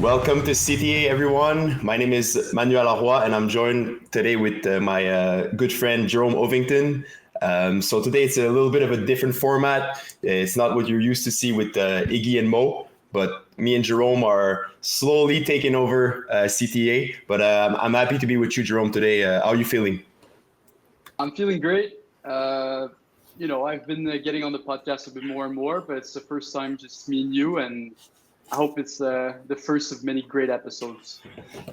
Welcome to CTA, everyone. My name is Manuel Arroy, and I'm joined today with my good friend Jerome Ovington. So today it's a little bit of a different format. It's not what you're used to see with Iggy and Mo, but me and Jerome are slowly taking over CTA. But I'm happy to be with you, Jerome, today. How are you feeling? I'm feeling great. I've been getting on the podcast a bit more and more, but it's the first time just me and you, and I hope it's the first of many great episodes.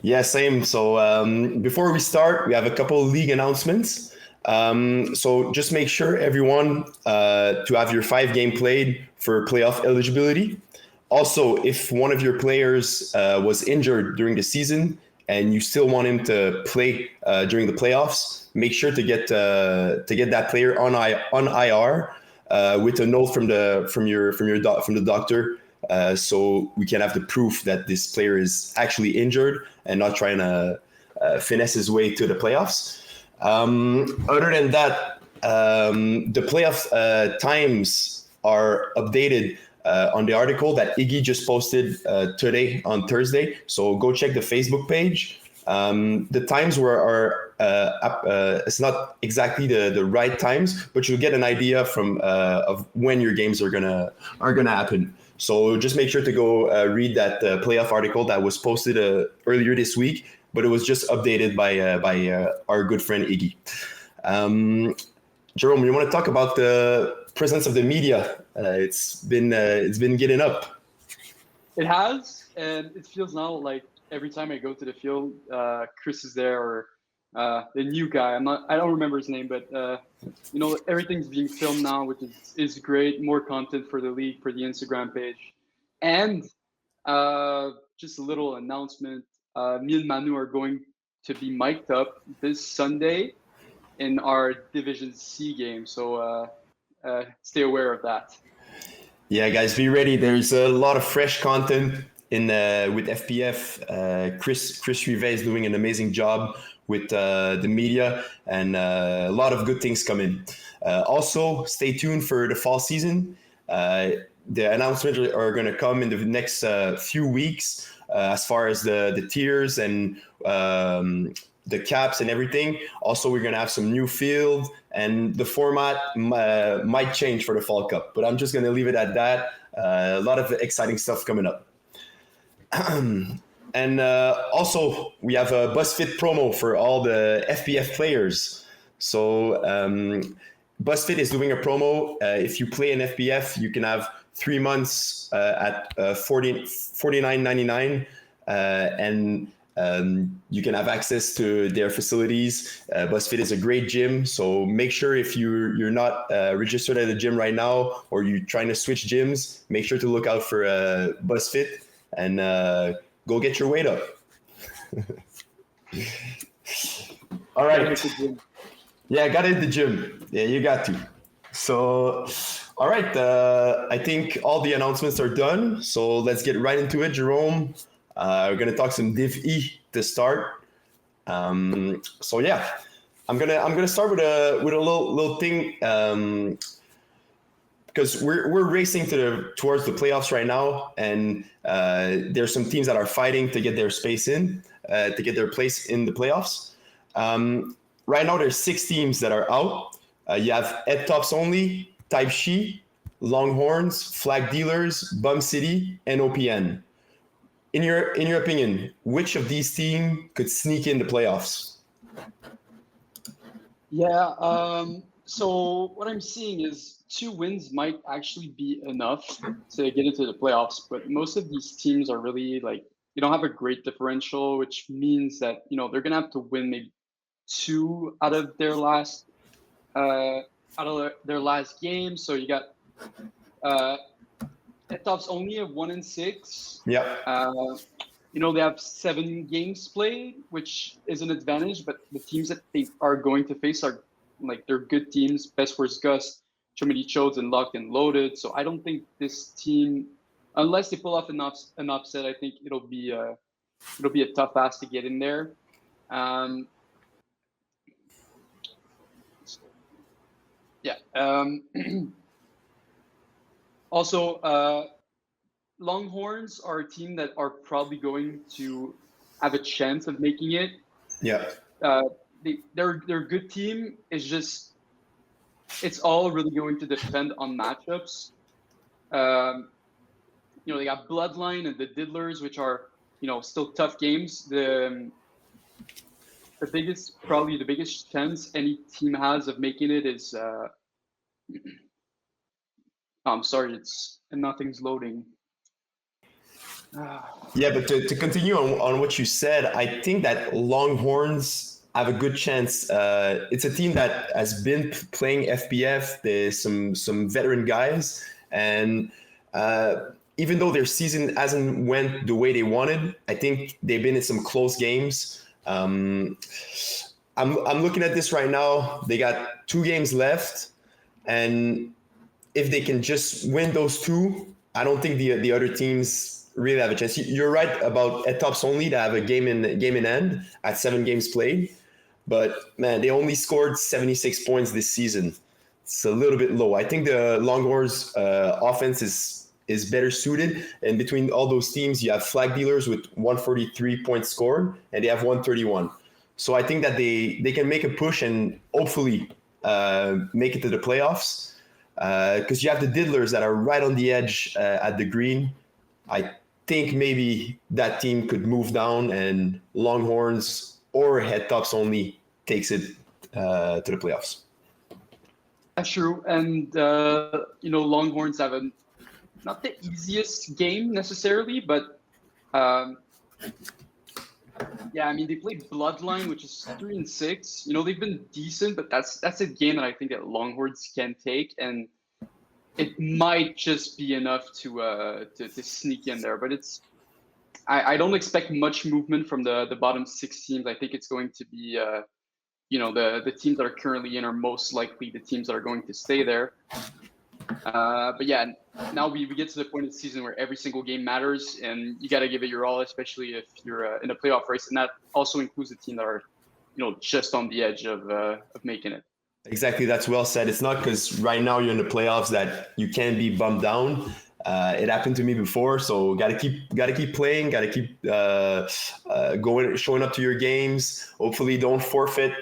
Yeah, same. So before we start, we have a couple of league announcements. So just make sure everyone to have your 5 game played for playoff eligibility. Also, if one of your players was injured during the season and you still want him to play during the playoffs, make sure to get that player on IR with a note from the doctor, so we can have the proof that this player is actually injured and not trying to finesse his way to the playoffs. Other than that, the playoff times are updated on the article that Iggy just posted today on Thursday. So go check the Facebook page. The times it's not exactly the right times, but you'll get an idea from of when your games are gonna happen. So just make sure to go read that playoff article that was posted earlier this week, but it was just updated by our good friend Iggy. Jerome, you want to talk about the presence of the media? It's been getting up. It has, and it feels now like every time I go to the field, Chris is there or the new guy. I don't remember his name, but everything's being filmed now, which is great. More content for the league, for the Instagram page, and just a little announcement. Me and Manu are going to be mic'd up this Sunday in our Division C game. So stay aware of that. Yeah, guys, be ready. There's a lot of fresh content in with FPF. Chris Rivet is doing an amazing job with the media, and a lot of good things coming. Also, stay tuned for the fall season. The announcements are going to come in the next few weeks as far as the tiers and the caps and everything. Also, we're going to have some new field, and the format might change for the Fall Cup, but I'm just going to leave it at that. A lot of exciting stuff coming up. And also, we have a BuzzFit promo for all the FPF players. So BuzzFit is doing a promo. If you play in FPF, you can have 3 months at $49.99, and you can have access to their facilities. BuzzFit is a great gym, so make sure if you're not registered at a gym right now, or you're trying to switch gyms, make sure to look out for BuzzFit and go get your weight up. All right. Yeah, I got to hit the gym. Yeah, you got to. So, all right. I think all the announcements are done. So let's get right into it, Jerome. We're gonna talk some Div E to start. So yeah, I'm gonna start with a little thing, because we're racing towards the playoffs right now, and there's some teams that are fighting to get their space in, to get their place in the playoffs. Right now, there's 6 teams that are out. You have Ed Tops Only, Type She, Longhorns, Flag Dealers, Bum City, and OPN. In your opinion, which of these teams could sneak in the playoffs? Yeah. So what I'm seeing is 2 wins might actually be enough to get into the playoffs, but most of these teams are really like they don't have a great differential, which means that they're gonna have to win maybe 2 out of their last game. So you got Top's only at 1-6. Yeah. They have 7 games played, which is an advantage, but the teams that they are going to face are like they're good teams. Best Worst Gus, Chomedy Chodes, and Locked and Loaded. So I don't think this team, unless they pull off an upset, I think it'll be a tough ask to get in there. Yeah. Also, Longhorns are a team that are probably going to have a chance of making it. Yeah. Uh, they're a good team. It's all really going to depend on matchups. Um, they got Bloodline and the Diddlers, which are still tough games. The biggest chance any team has of making it is. I'm sorry, it's and nothing's loading. Yeah, but to continue on what you said, I think that Longhorns have a good chance. It's a team that has been playing FPF. There's some veteran guys, and even though their season hasn't went the way they wanted, I think they've been in some close games. I'm looking at this right now. They got 2 games left, and if they can just win those 2, I don't think the other teams really have a chance. You're right about at tops only to have a game in end at 7 games played, but man, they only scored 76 points this season. It's a little bit low. I think the Longhorns offense is better suited, and between all those teams, you have flag dealers with 143 points scored, and they have 131. So I think that they can make a push and hopefully make it to the playoffs. Because you have the Diddlers that are right on the edge at the green. I think maybe that team could move down, and Longhorns or Head Tops only takes it to the playoffs. That's true, and Longhorns have not the easiest game necessarily, but yeah, I mean they played Bloodline, which is 3-6. They've been decent, but that's a game that I think that Longhorns can take, and it might just be enough to sneak in there. But I don't expect much movement from the bottom 6 teams. I think it's going to be the teams that are currently in are most likely the teams that are going to stay there. But yeah, now we get to the point of the season where every single game matters, and you got to give it your all, especially if you're in a playoff race, and that also includes the team that are just on the edge of making it. Exactly, that's well said. It's not because right now you're in the playoffs that you can't be bumped down. It happened to me before, so gotta keep playing, gotta keep going, showing up to your games. Hopefully, don't forfeit.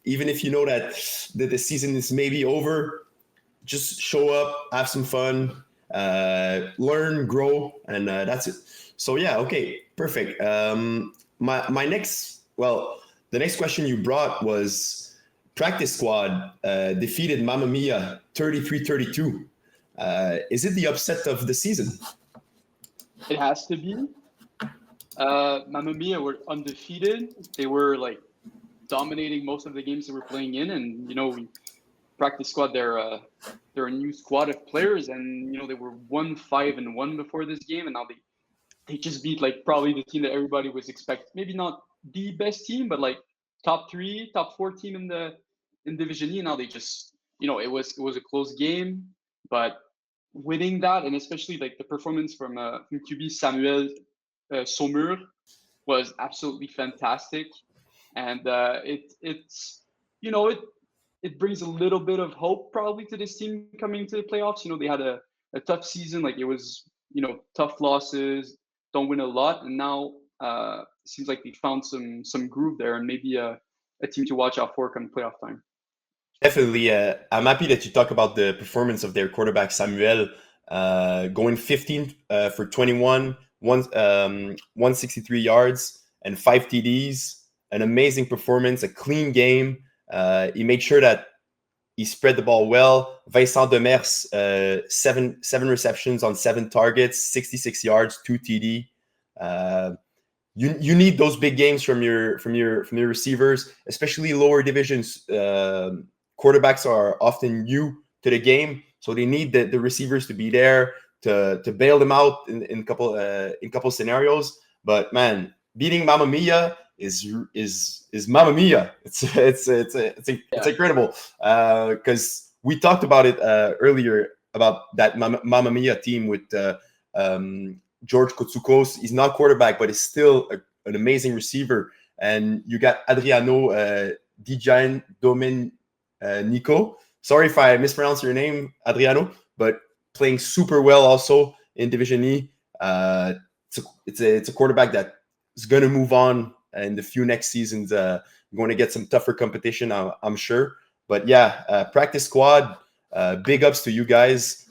Even if you know that the season is maybe over, just show up, have some fun, learn, grow, and that's it. So yeah, okay, perfect. My next, well, the next question you brought was practice squad defeated Mamma Mia 33-32. Is it the upset of the season? It has to be. Mamma Mia were undefeated. They were dominating most of the games they were playing in, and we practice squad. They're a new squad of players, and they were 1-5-1 before this game, and now they just beat probably the team that everybody was expecting. Maybe not the best team, but top 3, top 4 team in Division E. And now they just it was a close game, but winning that, and especially the performance from QB Samuel Saumur was absolutely fantastic, and it brings a little bit of hope probably to this team coming to the playoffs. They had a tough season, it was tough losses, don't win a lot, and now it seems like they found some groove there, and maybe a team to watch out for come playoff time. Definitely. I'm happy that you talk about the performance of their quarterback, Samuel, going 15 for 21, 163 yards, and 5 TDs. An amazing performance, a clean game. He made sure that he spread the ball well. Vincent Demers, 7 receptions on 7 targets, 66 yards, 2 TD. You need those big games from your receivers, especially lower divisions. Quarterbacks are often new to the game, so they need the receivers to be there to bail them out in couple scenarios. But man, beating Mamma Mia is Mamma Mia. It's incredible because we talked about it earlier about that Mamma Mia team with George Kotsukos. He's not quarterback, but he's still an amazing receiver. And you got Adriano Dijan Domenico. Sorry if I mispronounce your name, Adriano, but playing super well also. in Division E. It's a quarterback that is going to move on in the few next seasons. Going to get some tougher competition, I'm sure. But yeah, practice squad. Big ups to you guys.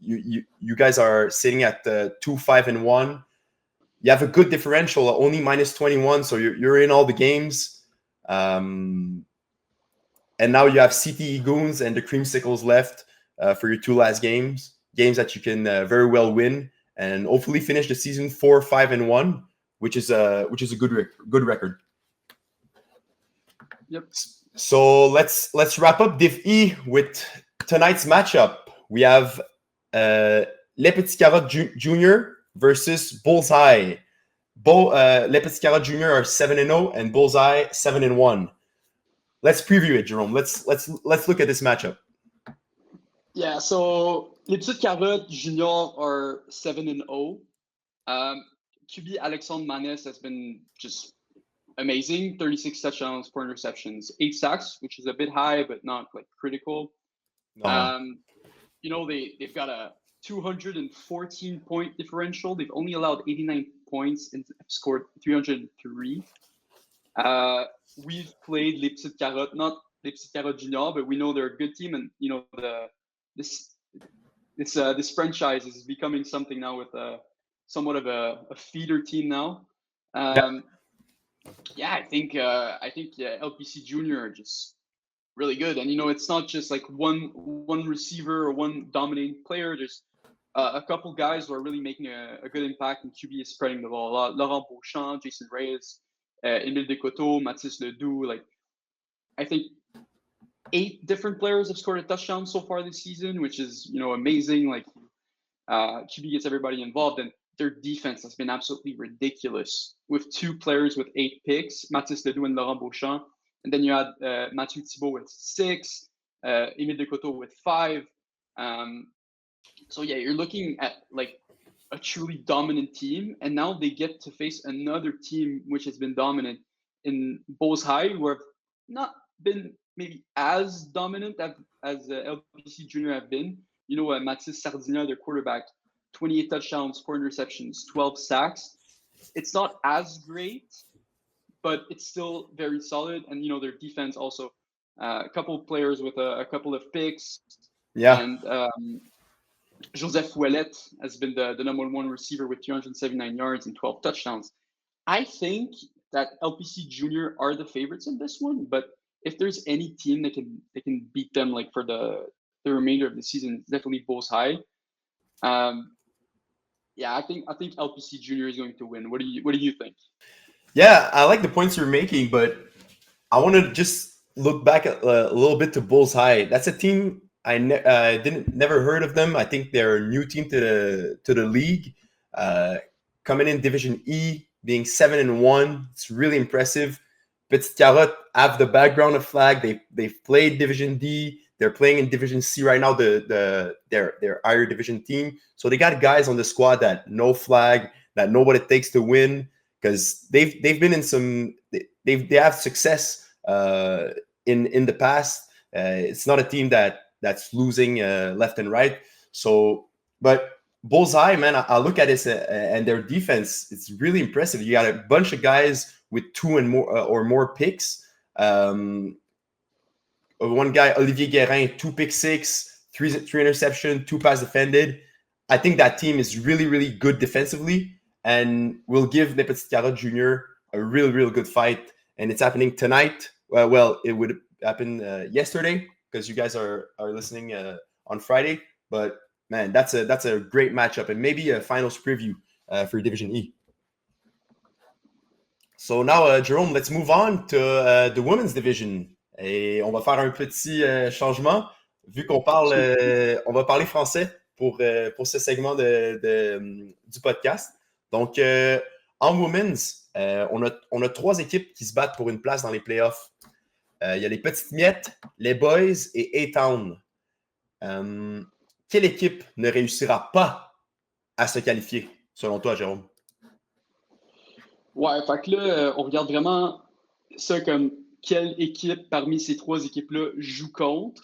You guys are sitting at 2-5-1. You have a good differential, only -21, so you're in all the games. And now you have CTE Goons and the Creamsicles left for your two last games that you can very well win and hopefully finish the season 4-5-1, which is a good record. Yep. So let's wrap up Div E with tonight's matchup. We have Les Petits Carottes Junior versus Bullseye. Les Petits Carottes Junior are 7-0 and Bullseye 7-1. Let's preview it, Jerome. Let's look at this matchup. Yeah, so Les Petites Carottes Junior are 7-0. QB Alexandre Manès has been just amazing. 36 touchdowns, 4 interceptions, 8 sacks, which is a bit high, but not like critical. No. They've got a 214-point differential. They've only allowed 89 points and scored 303. We've played Les Petites Carottes, not Les Petites Carottes Junior, but we know they're a good team, and this franchise is becoming something now with somewhat of a feeder team now. I think LPC Junior are just really good, and it's not just like one receiver or one dominating player. There's a couple guys who are really making a good impact, and QB is spreading the ball a lot. Laurent Beauchamp, Jason Reyes, Emile Descoteaux, Mathis Ledoux. Like, I think 8 different players have scored a touchdown so far this season, which is amazing. Like, QB gets everybody involved, and their defense has been absolutely ridiculous with 2 players with 8 picks, Mathis Ledoux and Laurent Beauchamp. And then you had Mathieu Thibault with 6, Emile Descoteaux with 5. So yeah, you're looking at like a truly dominant team, and now they get to face another team which has been dominant in Bullseye, who have not been maybe as dominant as LPC Junior have been. Mathis Sardina, their quarterback, 28 touchdowns, 4 interceptions, 12 sacks. It's not as great, but it's still very solid. And their defense also, a couple of players with a couple of picks. Yeah. And Joseph Ouellette has been the number 1 receiver with 379 yards and 12 touchdowns. I think that LPC Junior are the favorites in this one, but if there's any team that can beat them like for the remainder of the season, it's definitely Bullseye. I think LPC Junior is going to win. What do you think? Yeah, I like the points you're making, but I want to just look back at a little bit to Bullseye. That's a team I never heard of them. I think they're a new team to the league, coming in Division E, being 7-1. It's really impressive. Petite Carotte have the background of flag. They've played Division D. They're playing in Division C right now. Their higher division team. So they got guys on the squad that know flag, that know what it takes to win, because they've been in some. They have success in the past. It's not a team that's losing left and right. So, but Bullseye, man, I look at this and their defense. It's really impressive. You got a bunch of guys with 2 and more or more picks. One guy, Olivier Guérin, 2 pick 6, 3 interception, 2 pass defended. I think that team is really, really good defensively and will give Les Petites Carottes Junior a real good fight. And it's happening tonight. Well, it would happen yesterday because you guys are listening on Friday. But man, that's a great matchup and maybe a finals preview for Division E. So now, Jerome, let's move on to the women's division. Et on va faire un petit changement, vu qu'on on va parler français pour ce segment du podcast. Donc, en women's, on a 3 équipes qui se battent pour une place dans les playoffs. Il y a les Petites Miettes, les Boys et A-Town. Quelle équipe ne réussira pas à se qualifier, selon toi, Jérôme? Ouais, fait que là, on regarde vraiment ça comme quelle équipe parmi ces 3 équipes-là joue contre.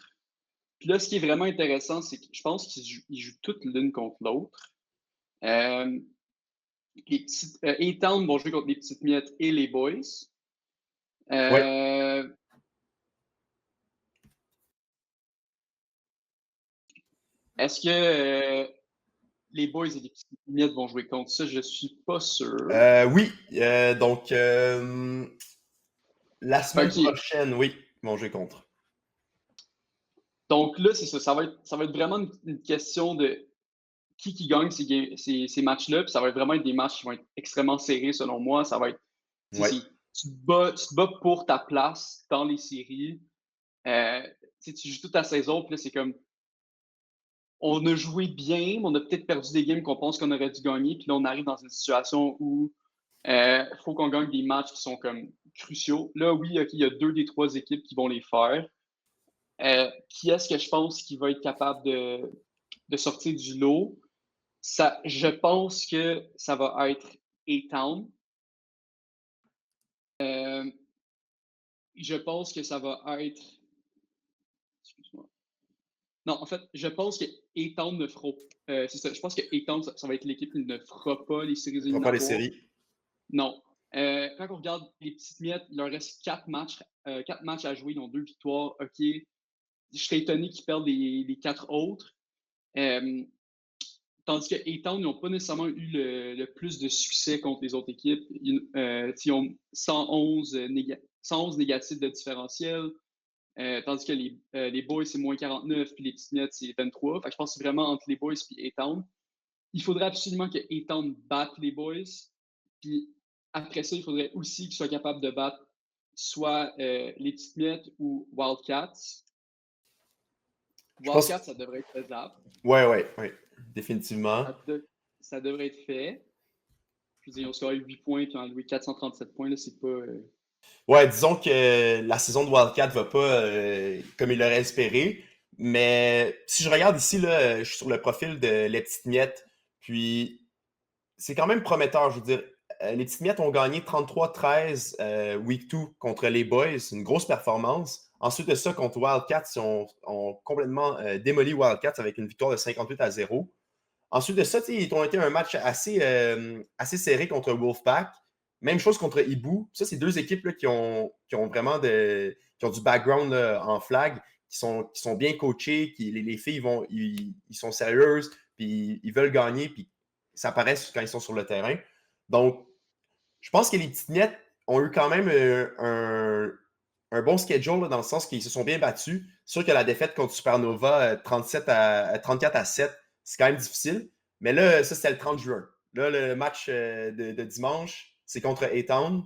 Puis là, ce qui est vraiment intéressant, c'est que je pense qu'ils jouent toutes l'une contre l'autre. Euh, A-Town vont jouer contre les Petites Miettes et les Boys. Ouais. Euh, Est-ce que les Boys et les Petites Miettes vont jouer contre ça? Je suis pas sûr. Oui, donc la semaine OK. prochaine, oui, ils vont jouer contre. Donc là, c'est ça. Ça va être vraiment une question de qui gagne ces matchs-là. Puis ça va vraiment être des matchs qui vont être extrêmement serrés, selon moi. Ça va être. Ouais. Tu te bats pour ta place dans les séries. Tu joues toute ta saison, puis là, c'est comme. On a joué bien, mais on a peut-être perdu des games qu'on pense qu'on aurait dû gagner. Puis là, on arrive dans une situation où il faut qu'on gagne des matchs qui sont comme cruciaux. Là, oui, OK, il y a 2 des 3 équipes qui vont les faire. Qui est-ce que je pense qui va être capable de sortir du lot? Je pense que ça va être A-Town. Je pense que ça va être. Excuse-moi. Non, en fait, je pense que A-Town ne fera. C'est ça. Je pense que A-Town, ça va être l'équipe qui ne fera pas les séries Ils ne feront pas les éliminatoires. séries. Non. Quand on regarde les petites miettes, il leur reste 4 matchs à jouer, ils ont 2 victoires. OK. Je serais étonné qu'ils perdent les 4 autres. Tandis que A-Town, ils n'ont pas nécessairement eu le plus de succès contre les autres équipes. Ils ont 111 négatifs de différentiel, tandis que les Boys, c'est moins 49, puis les Petites Miettes, c'est 23. Fait que je pense que c'est vraiment entre les Boys et A-Town. Il faudrait absolument que A-Town batte les Boys. Puis après ça, il faudrait aussi qu'ils soient capables de battre soit les Petites Miettes ou Wildcats. Je pense. Wildcats, ça devrait être faisable. Ouais, définitivement. Ça devrait être fait. Je veux dire, on score 8 points puis on a loué 437 points. Là, c'est pas. Ouais, disons que la saison de Wildcat va pas comme il l'aurait espéré. Mais si je regarde ici, là, je suis sur le profil de Les Petites Miettes. Puis c'est quand même prometteur. Je veux dire, les Petites Miettes ont gagné 33-13 Week 2 contre les Boys. Une grosse performance. Ensuite de ça, contre Wildcats, ont complètement démoli Wildcats avec une victoire de 58-0. Ensuite de ça, ils ont été un match assez serré contre Wolfpack. Même chose contre Ibu. Ça, c'est 2 équipes là, qui ont vraiment qui ont du background là, en flag, qui sont bien coachées, les filles ils sont sérieuses, puis ils veulent gagner, puis ça paraît quand ils sont sur le terrain. Donc, je pense que les petites miettes ont eu quand même un bon schedule là, dans le sens qu'ils se sont bien battus. C'est sûr que la défaite contre Supernova 34-7, c'est quand même difficile. Mais là, ça, c'était le 30 juin. Là, le match de dimanche, c'est contre A-Town.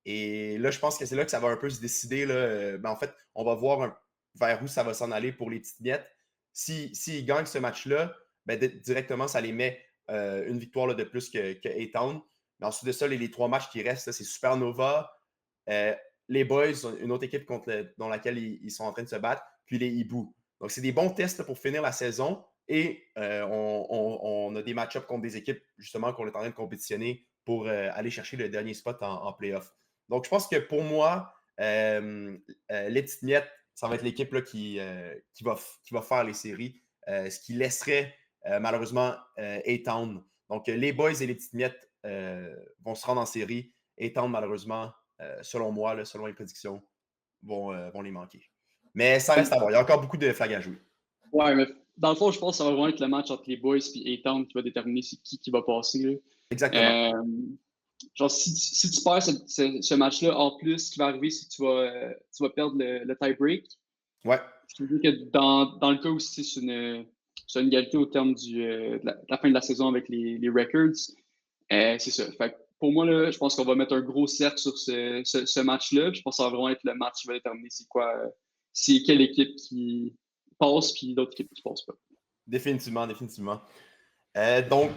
Et là, je pense que c'est là que ça va un peu se décider. Là. En fait, on va voir vers où ça va s'en aller pour les petites miettes. S'ils gagnent ce match-là, directement, ça les met une victoire là, de plus que A-Town. Mais ensuite de ça, les 3 matchs qui restent, c'est Supernova, les Boys, une autre équipe dans laquelle ils sont en train de se battre, puis les Ibu. Donc, c'est des bons tests pour finir la saison et on a des match-ups contre des équipes, justement, qu'on est en train de compétitionner pour aller chercher le dernier spot en playoff. Donc, je pense que pour moi, les petites miettes, ça va être l'équipe là, qui va faire les séries, ce qui laisserait malheureusement A-Town. Donc, les Boys et les petites miettes vont se rendre en série. A-Town, malheureusement, selon moi, là, selon les prédictions, vont les manquer. Mais ça reste à voir. Il y a encore beaucoup de flags à jouer. Ouais, mais dans le fond, je pense que ça va vraiment être le match entre les Boys et A-Town qui va déterminer c'est qui va passer. Là. Exactement. Genre, si tu perds ce match-là, en plus, ce qui va arriver, c'est que tu vas perdre le tie-break. Ouais. Ce qui veut dire que dans le cas où c'est une égalité au terme de la fin de la saison avec les records, c'est ça. Fait que pour moi, là, je pense qu'on va mettre un gros cercle sur ce match-là. Je pense que ça va vraiment être le match qui va déterminer c'est quelle équipe qui passe puis l'autre équipe qui passe pas. Définitivement. Donc,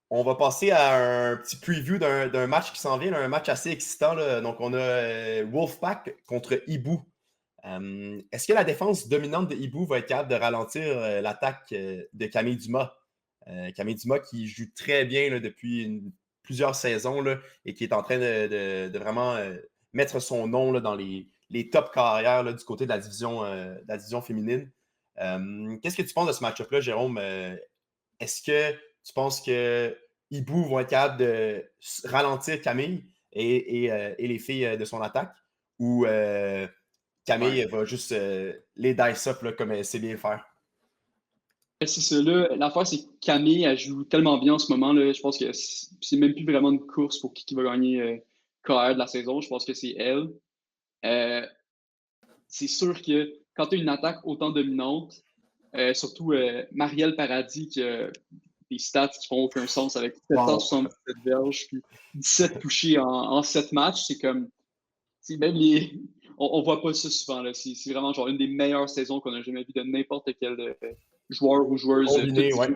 on va passer à un petit preview d'un match qui s'en vient, un match assez excitant. Là. Donc, on a Wolfpack contre Ibu. Est-ce que la défense dominante de Ibu va être capable de ralentir l'attaque de Camille Dumas? Camille Dumas qui joue très bien là, depuis plusieurs saisons là, et qui est en train de vraiment mettre son nom là, dans les top carrières là, du côté de la division féminine. Qu'est-ce que tu penses de ce match-up-là, Jérôme? Est-ce que tu penses que Hibou vont être capables de ralentir Camille et les filles de son attaque? Ou Camille va juste les dice up là, comme elle sait bien le faire? C'est ça, là. L'affaire, c'est que Camille, elle joue tellement bien en ce moment, là. Je pense que c'est même plus vraiment une course pour qui va gagner KR de la saison. Je pense que c'est elle. Euh, c'est sûr que quand tu as une attaque autant dominante, surtout Marielle Paradis qui a des stats qui font aucun sens avec Wow. 777 verges puis 17 touchés en 7 matchs, c'est comme. Même les. On voit pas ça souvent. Là. C'est vraiment genre une des meilleures saisons qu'on a jamais vues de n'importe quel joueur ou joueuse Combiné, ouais. Ouais.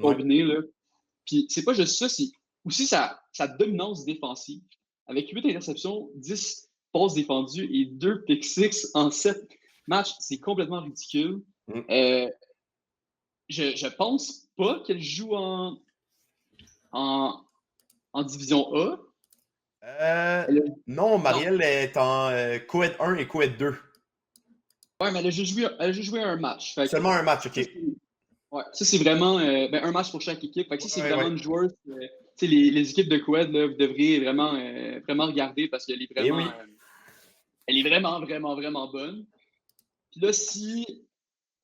combinée. Là. Puis c'est pas juste ça, c'est aussi sa dominance défensive. Avec 8 interceptions, 10 passes défendues et 2 pick 6 en 7 matchs, c'est complètement ridicule. Mm. Je pense pas qu'elle joue en, en division A. Non, Marielle Non. est en Coed 1 et Coed 2. Ouais, mais elle a juste joué un match. Fait que, Seulement un match, OK. ouais, ça, c'est vraiment un match pour chaque équipe. Fait que ça, c'est vraiment Ouais. une joueuse. Les équipes de Qued, là, vous devriez vraiment, vraiment regarder parce qu'elle est Eh vraiment, oui. elle est vraiment, vraiment, vraiment bonne. Puis là, si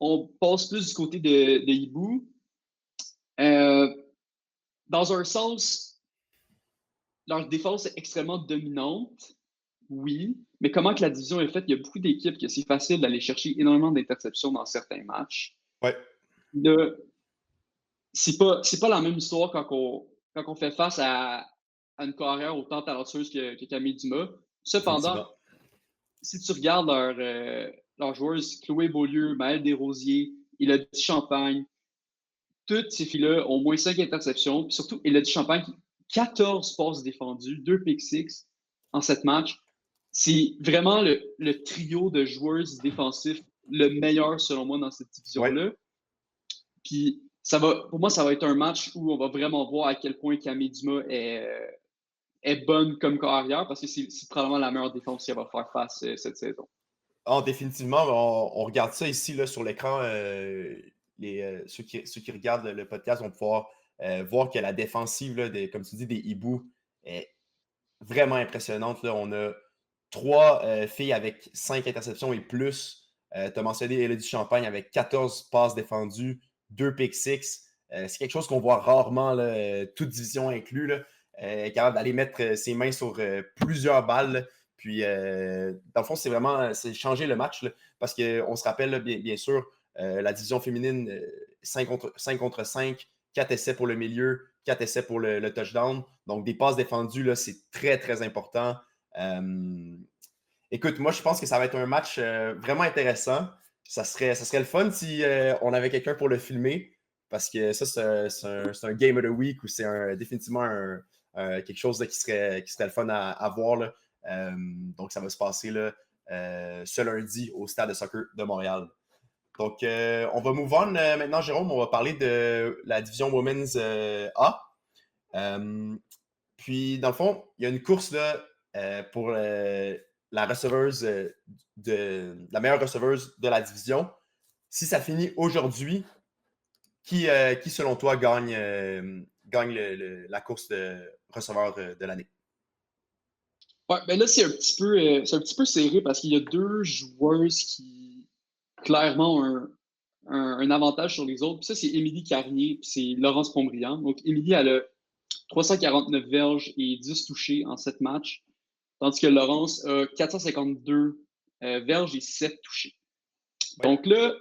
on passe plus du côté de Hibou, euh, dans un sens, leur défense est extrêmement dominante, oui. Mais comment que la division est faite, il y a beaucoup d'équipes que c'est facile d'aller chercher énormément d'interceptions dans certains matchs. Ouais. Là, c'est pas la même histoire quand on fait face à une carrière autant talentueuse que Camille Dumas. Cependant, Définitivement. si tu regardes leurs joueuses, Chloé Beaulieu, Maëlle Desrosiers, Elodie Champagne, toutes ces filles-là ont au moins 5 interceptions. Puis surtout, Elodie Champagne, 14 passes défendues, 2 pick 6 en 7 matchs. C'est vraiment le trio de joueuses défensifs le meilleur, selon moi, dans cette Ouais. division-là. Puis pour moi, ça va être un match où on va vraiment voir à quel point Camille Dumas est bonne comme carrière parce que c'est probablement la meilleure défense qu'elle va faire face cette saison. Ah, définitivement, on regarde ça ici là, sur l'écran. Ceux qui regardent le podcast vont pouvoir voir que la défensive, là, comme tu dis, des hiboux est vraiment impressionnante. Là. On a 3 filles avec 5 interceptions et plus. Tu as mentionné Elodie Champagne avec 14 passes défendues, 2 pick 6. C'est quelque chose qu'on voit rarement, là, toute division inclus. Là, capable d'aller mettre ses mains sur plusieurs balles. Là. Puis, dans le fond, c'est changer le match. Là, parce qu'on se rappelle, là, bien sûr, la division féminine, 5 contre 5, 4 essais pour le milieu, 4 essais pour le touchdown. Donc, des passes défendues, là, c'est très, très important. Écoute, moi, je pense que ça va être un match vraiment intéressant. Ça serait le fun si on avait quelqu'un pour le filmer. Parce que ça, c'est un Game of the Week ou c'est définitivement quelque chose là, qui serait le fun à voir. Là. Donc, ça va se passer là, ce lundi au Stade de soccer de Montréal. Donc, on va move on maintenant, Jérôme. On va parler de la division Women's A. Puis, dans le fond, il y a une course là, pour la receveuse la meilleure receveuse de la division. Si ça finit aujourd'hui, qui selon toi, gagne la course de receveur de l'année? Ouais, ben là, c'est un petit peu serré parce qu'il y a deux joueuses qui, clairement, ont un avantage sur les autres. Puis ça, c'est Émilie Carrier, puis c'est Laurence Pombriand. Donc, Émilie, elle a 349 verges et 10 touchés en 7 matchs, tandis que Laurence a 452 verges et 7 touchés. Ouais. Donc là,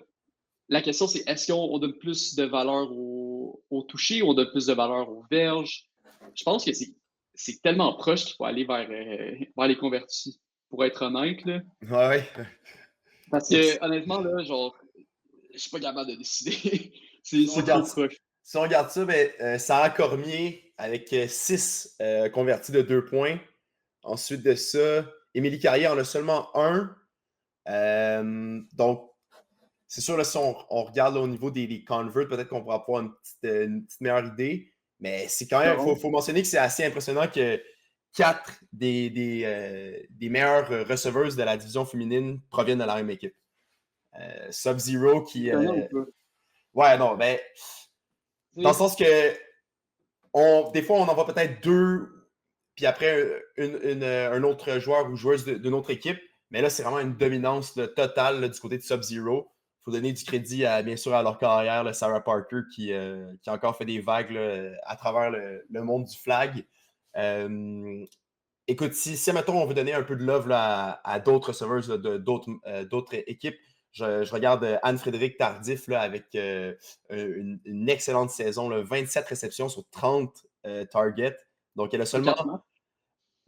la question, c'est est-ce qu'on donne plus de valeur au toucher ou on donne plus de valeur aux verges? Je pense que c'est tellement proche qu'il faut aller vers les convertis, pour être honnête. Là. Ouais. Parce que, honnêtement, là, genre, je suis pas capable de décider. c'est trop proche. Si on regarde ça, ben, Sarah Cormier avec 6 convertis de 2 points. Ensuite de ça, Émilie Carrier en a seulement un. Donc, c'est sûr, là, si on regarde là, au niveau des converts, peut-être qu'on pourra avoir une petite meilleure idée. Mais c'est quand même, il faut mentionner que c'est assez impressionnant que 4 des meilleures receveuses de la division féminine proviennent de la même équipe. Sub-Zero qui... Étonnant ou pas? Ouais, non, ben... Dans le Tu sais, sens que des fois, on en voit peut-être deux, puis après, un autre joueur ou joueuse d'une autre équipe. Mais là, c'est vraiment une dominance là, totale là, du côté de Sub-Zero. Il faut donner du crédit, bien sûr, à leur carrière, là, Sarah Parker, qui a encore fait des vagues là, à travers le monde du flag. Écoute, si mettons, on veut donner un peu de love là, à d'autres serveurs d'autres équipes, je regarde Anne-Frédéric Tardif là, avec une excellente saison, là, 27 réceptions sur 30 targets. Donc, elle a en seulement. 4 matchs.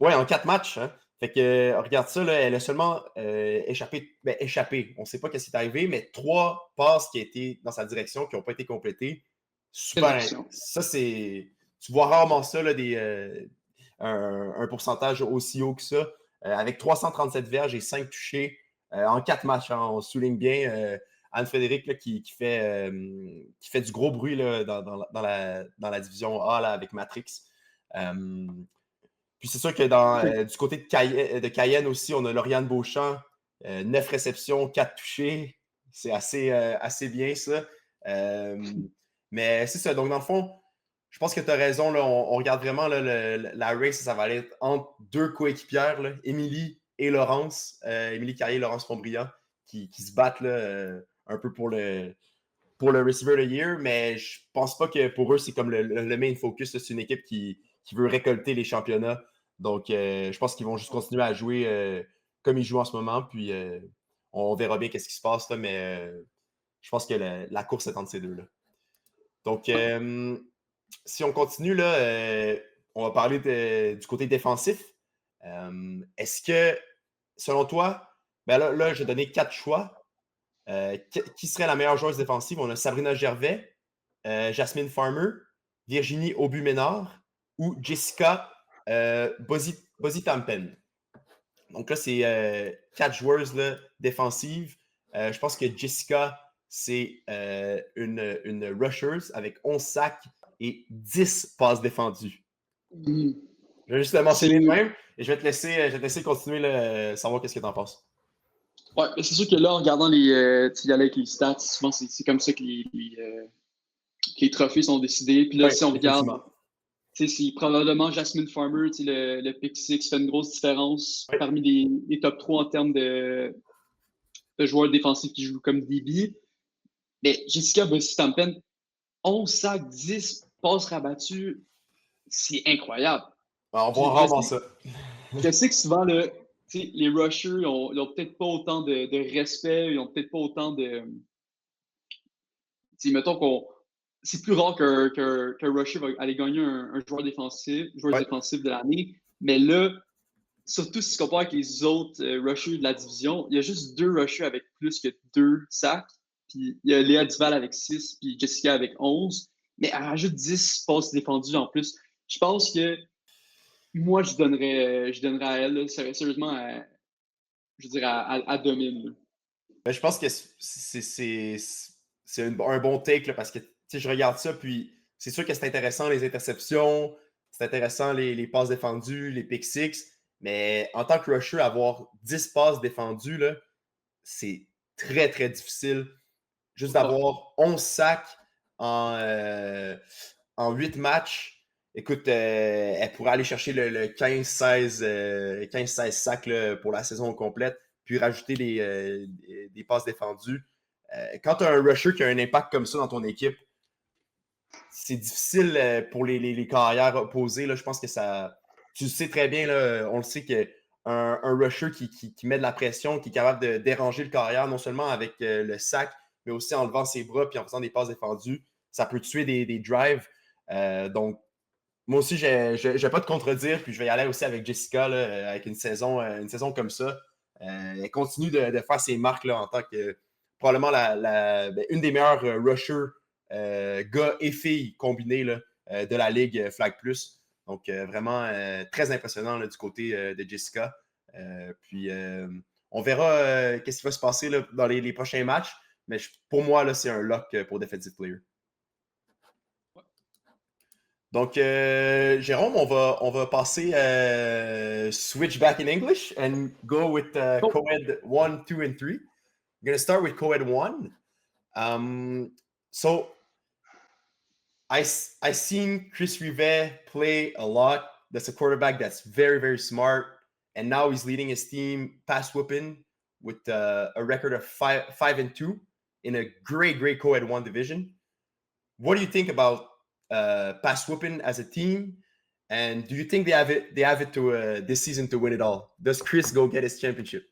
Ouais, en 4 matchs. Hein. Fait que, regarde ça, là, elle a seulement échappé. Ben, échappé. On ne sait pas ce qui est arrivé, mais 3 passes qui étaient dans sa direction qui n'ont pas été complétées. Quelle Super. action. Ça, c'est. Tu vois rarement ça, là, un pourcentage aussi haut que ça. Avec 337 verges et 5 touchés en 4 matchs. Hein, on souligne bien Anne-Frédéric là, qui fait du gros bruit là, dans la division A là, avec Matrix. Puis c'est sûr que du côté de Cayenne aussi, on a Lauriane Beauchamp, 9 réceptions, 4 touchés. C'est assez bien ça. Mais c'est ça. Donc, dans le fond, je pense que tu as raison. Là, on regarde vraiment là, la race, ça va aller être entre deux coéquipières, là, Émilie et Laurence. Émilie Carrier et Laurence Fombriand, qui se battent là, un peu pour le Receiver of the Year. Mais je pense pas que pour eux, c'est comme le main focus. C'est une équipe qui veut récolter les championnats. Donc, je pense qu'ils vont juste continuer à jouer comme ils jouent en ce moment. Puis, on verra bien qu'est-ce qui se passe. Là, mais je pense que la course est entre ces deux-là. Donc, si on continue, là, on va parler du côté défensif. Est-ce que, selon toi, ben là j'ai donné 4 choix. Qui serait la meilleure joueuse défensive? On a Sabrina Gervais, Jasmine Farmer, Virginie Aubu-Ménard ou Jessica Bozy Tampen. Donc là, c'est 4 joueuses là, défensives. Je pense que Jessica, c'est une rusher avec 11 sacs et 10 passes défendues. Je vais juste te C'est mentionner de même et je vais te laisser continuer là, savoir qu'est-ce que tu en penses. ouais, c'est sûr que là, en regardant tu y allais avec les stats, souvent c'est comme ça que que les trophées sont décidés. Puis là, Oui, si on regarde, effectivement. c'est probablement Jasmine Farmer, le pick six fait une grosse différence Oui. parmi les top 3 en termes de joueurs défensifs qui jouent comme DB. Mais Jessica Bossy-Tampen, 11 sacs, 10 passes rabattues, c'est incroyable. Alors, on voit Puis rarement ça. je sais que souvent, là, les rushers, ils ont peut-être pas autant de respect, ils ont peut-être pas autant de. Mettons qu'on. C'est plus rare qu'un rusher va aller gagner un joueur Ouais. défensif de l'année. Mais là, surtout si tu compares avec les autres rushers de la division, il y a juste 2 rushers avec plus que 2 sacs. Puis il y a Léa Duval avec 6, puis Jessica avec 11. Mais elle rajoute 10 passes défendues en plus. Je pense que moi, je donnerais à elle. Là, sérieusement, je dirais à domine. Là. Ben, je pense que c'est un bon take là, parce que je regarde ça, puis c'est sûr que c'est intéressant les interceptions, c'est intéressant les passes défendues, les pick six, mais en tant que rusher, avoir 10 passes défendues, là, c'est très, très difficile. Juste Ouais. d'avoir 11 sacs en 8 matchs. Écoute, elle pourrait aller chercher le 15-16 sacs là, pour la saison complète, puis rajouter des passes défendues. Quand tu as un rusher qui a un impact comme ça dans ton équipe, c'est difficile pour les carrières opposées. Là, je pense que ça. Tu le sais très bien, là, on le sait qu'un un rusher qui met de la pression, qui est capable de déranger le carrière, non seulement avec le sac, mais aussi en levant ses bras puis en faisant des passes défendues, ça peut tuer des drives. Donc, moi aussi, je ne vais pas te contredire, puis je vais y aller aussi avec Jessica, là, avec une saison comme ça. Elle continue de faire ses marques là, en tant que probablement une des meilleures rushers gars et filles combinés là, de la Ligue Flag Plus. Donc, vraiment très impressionnant là, du côté de Jessica. Puis, on verra qu'est-ce qui va se passer là, dans les prochains matchs. Mais pour moi, là, c'est un lock pour Defensive Player. Donc, Jérôme, on va passer switch back in English and go with co-ed 1, 2 and 3. We're gonna start with co-ed 1. So I seen Chris Rivet play a lot. That's a quarterback that's very very smart, and now he's leading his team pass whooping with a record of 5-2 in a great co-ed 1 division. What do you think about pass whooping as a team? And do you think they have it? They have it to this season to win it all. Does Chris go get his championship?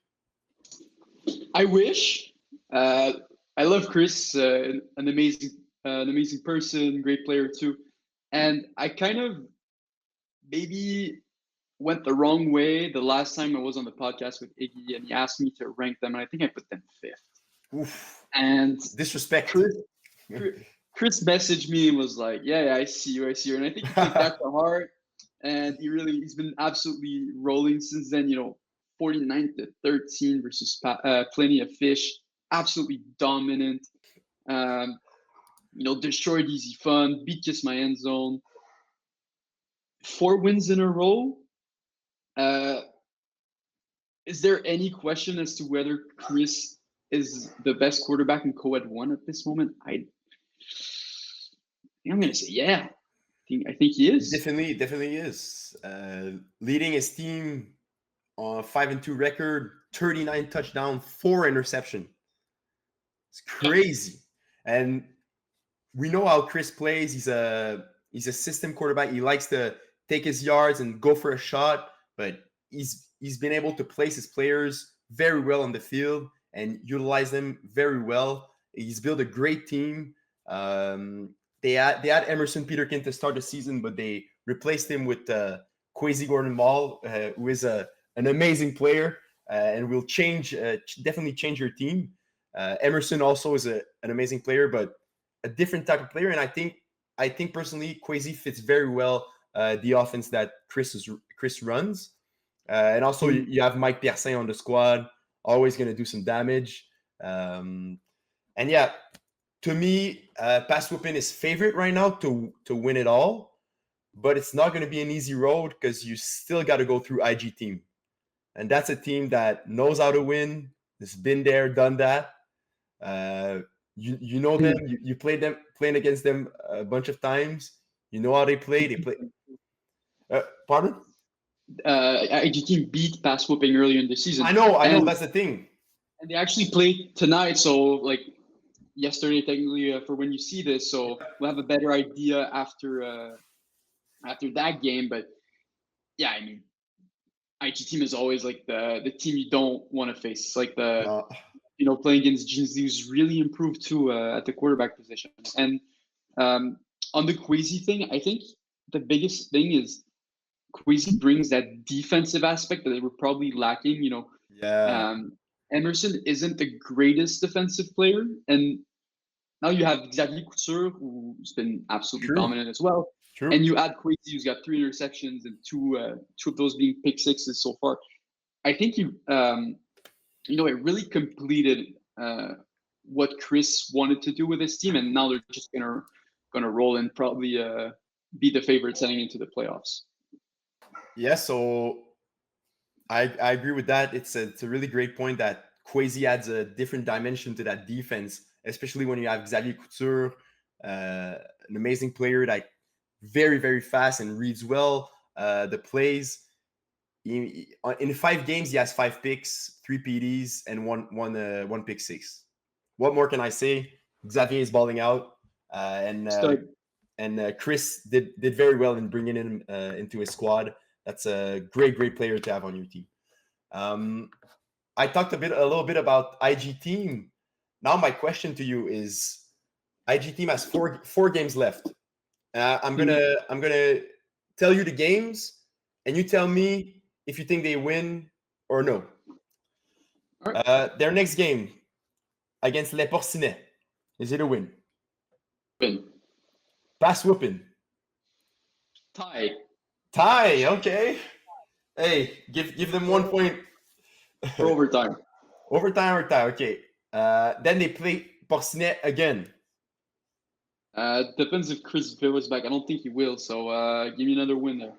I wish. Uh, I love Chris, an amazing person, great player too. And I kind of maybe went the wrong way the last time I was on the podcast with Iggy, and he asked me to rank them, and I think I put them fifth. Oof. And Disrespect. Chris messaged me and was like, "Yeah, I see you, and I think he took that to heart. And he's been absolutely rolling since then. 49-13 versus Plenty of Fish, absolutely dominant. Destroyed Easy Fun, beat Kiss My End Zone, 4 wins in a row. Is there any question as to whether Chris is the best quarterback in co-ed 1 at this moment? I'm going to say yeah. I think he is. Definitely is. Leading his team on a 5-2 record, 39 touchdown, 4 interception. It's crazy. And we know how Chris plays. He's a system quarterback. He likes to take his yards and go for a shot, but he's been able to place his players very well on the field and utilize them very well. He's built a great team. They had Emerson Peterkin to start the season, but they replaced him with Kwesi Gordon-Mall, who is an amazing player and will definitely change your team. Emerson also is an amazing player, but a different type of player. And I think personally, Kwesi fits very well the offense that Chris runs. And also you have Mike Piercin on the squad, always going to do some damage. And yeah, to me, pass whooping is favorite right now to win it all, but it's not going to be an easy road because you still got to go through IG team, and that's a team that knows how to win. Has been there, done that. You know them. You playing against them a bunch of times. You know how they play. They play. Pardon? IG team beat pass whooping earlier in the season. I know. That's the thing. And they actually played tonight, so yesterday technically for when you see this, so we'll have a better idea after that game. But yeah, I mean, IG team is always the team you don't want to face. It's playing against Jinzi, who's really improved too at the quarterback position. And on the Kwesi thing, I think the biggest thing is Kwesi brings that defensive aspect that they were probably lacking. Yeah. Emerson isn't the greatest defensive player, and now you have Xavier Couture, who's been absolutely dominant as well. True. And you add Kwesi, who's got 3 interceptions and two of those being pick sixes so far. I think it really completed what Chris wanted to do with his team, and now they're just gonna roll and probably be the favorites heading into the playoffs. Yeah, so I agree with that. It's a really great point that Kwesi adds a different dimension to that defense, especially when you have Xavier Couture, an amazing player that very, very fast and reads well the plays. In 5 games, he has 5 picks, 3 PDs, and one pick six. What more can I say? Xavier is balling out, and Chris did very well in bringing him into his squad. That's a great player to have on your team. I talked a little bit about IG team. Now my question to you is: IG team has four games left. I'm gonna tell you the games, and you tell me if you think they win or no. Right. Their next game against Les Porcinets, is it a win? Win. Pass whooping. Tie. Okay. Hey, give them 1 point. For overtime. Overtime or tie. Okay. Then they play Porcinet again. Depends if Chris Vill is back. I don't think he will. So give me another win there.